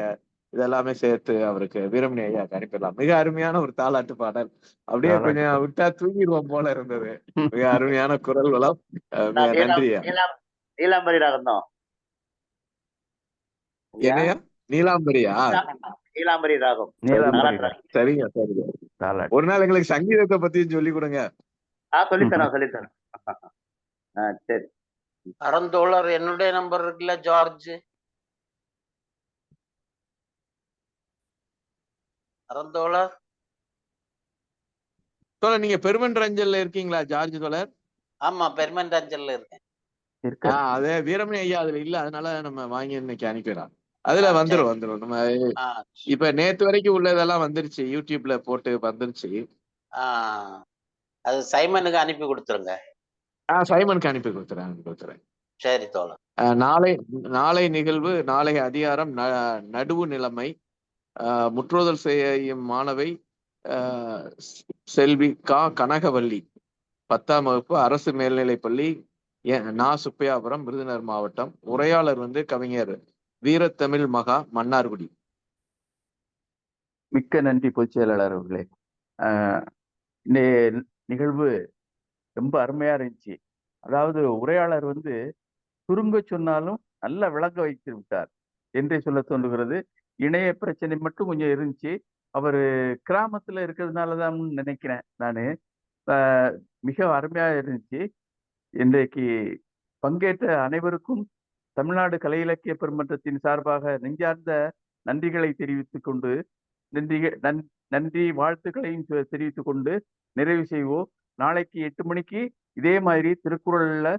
இதெல்லாமே சேர்த்து அவருக்கு வீரமணி ஐயா அனுப்பிடலாம். மிக அருமையான ஒரு தாலாட்டு பாடல். அப்படியே கொஞ்சம் விட்டா தூங்கிடுவோம் போல இருந்தது. மிக அருமையான குரல் வளம். நன்றியா. நீலாம்பரி ராகம் தான். என்னையா? நீலாம்பரியா? நீலாம்பரி ராகம். நீலாம்பரி தாலாட்டு ராகம். சரிங்க சரிங்க. தாலாட்டு. ஒரு நாள் எங்களுக்கு சங்கீதத்தை பத்தியும் சொல்லி கொடுங்க. சொல்லித்தரேன். சரி. அறந்தோழர் என்னுடைய நம்பர் இருக்குல்ல ஜார்ஜ், அறந்தோழர் தோழர் நீங்க பெருமன் ரஞ்சல்ல இருக்கீங்களா ஜார்ஜ் தோழர்? ஆமா பெர்மனன்ட் அஞ்சல்ல இருக்கேன். அதே வீரமணி ஐயா அதுல இல்ல, அதனால நம்ம வாங்கி இன்னைக்கு அனுப்பிடலாம். அதுல வந்துரும் நம்ம இப்ப நேத்து வரைக்கும் உள்ளதெல்லாம் வந்துருச்சு, யூடியூப்ல போட்டு வந்துருச்சு. அது சைமனுக்கு அனுப்பி கொடுத்துருங்க. சைமனுக்கு அனுப்பி கொடுத்துறேன். சரி தோழர். நாளை நிகழ்வு, நாளை அதிகாரம் நடுவு நிலைமை. முற்றோதல் செய்யும் மாணவை செல்வி கனகவல்லி, 10ஆம் வகுப்பு, அரசு மேல்நிலைப்பள்ளி, சுப்பையாபுரம், விருதுநகர் மாவட்டம். உரையாளர் கவிஞர் வீரத்தமிழ் மகா, மன்னார்குடி. மிக்க நன்றி பொதுச் செயலாளர் அவர்களே. இந்த நிகழ்வு ரொம்ப அருமையா இருந்துச்சு. அதாவது உரையாளர் சுருங்க சொன்னாலும் நல்லா விளங்க வைத்து விட்டார் என்றே சொல்ல தோன்றுகிறது. இணைய பிரச்சனை மட்டும் கொஞ்சம் இருந்துச்சு. அவர் கிராமத்துல இருக்கிறதுனாலதான் நினைக்கிறேன் நானு. மிக அருமையா இருந்துச்சு. இன்றைக்கு பங்கேற்ற அனைவருக்கும் தமிழ்நாடு கலை இலக்கிய பெருமன்றத்தின் சார்பாக நெஞ்சார்ந்த நன்றிகளை தெரிவித்துக் கொண்டு நன்றி வாழ்த்துக்களையும் தெரிவித்துக் கொண்டு நிறைவு செய்வோம். நாளைக்கு 8 மணிக்கு இதே மாதிரி திருக்குறள்ல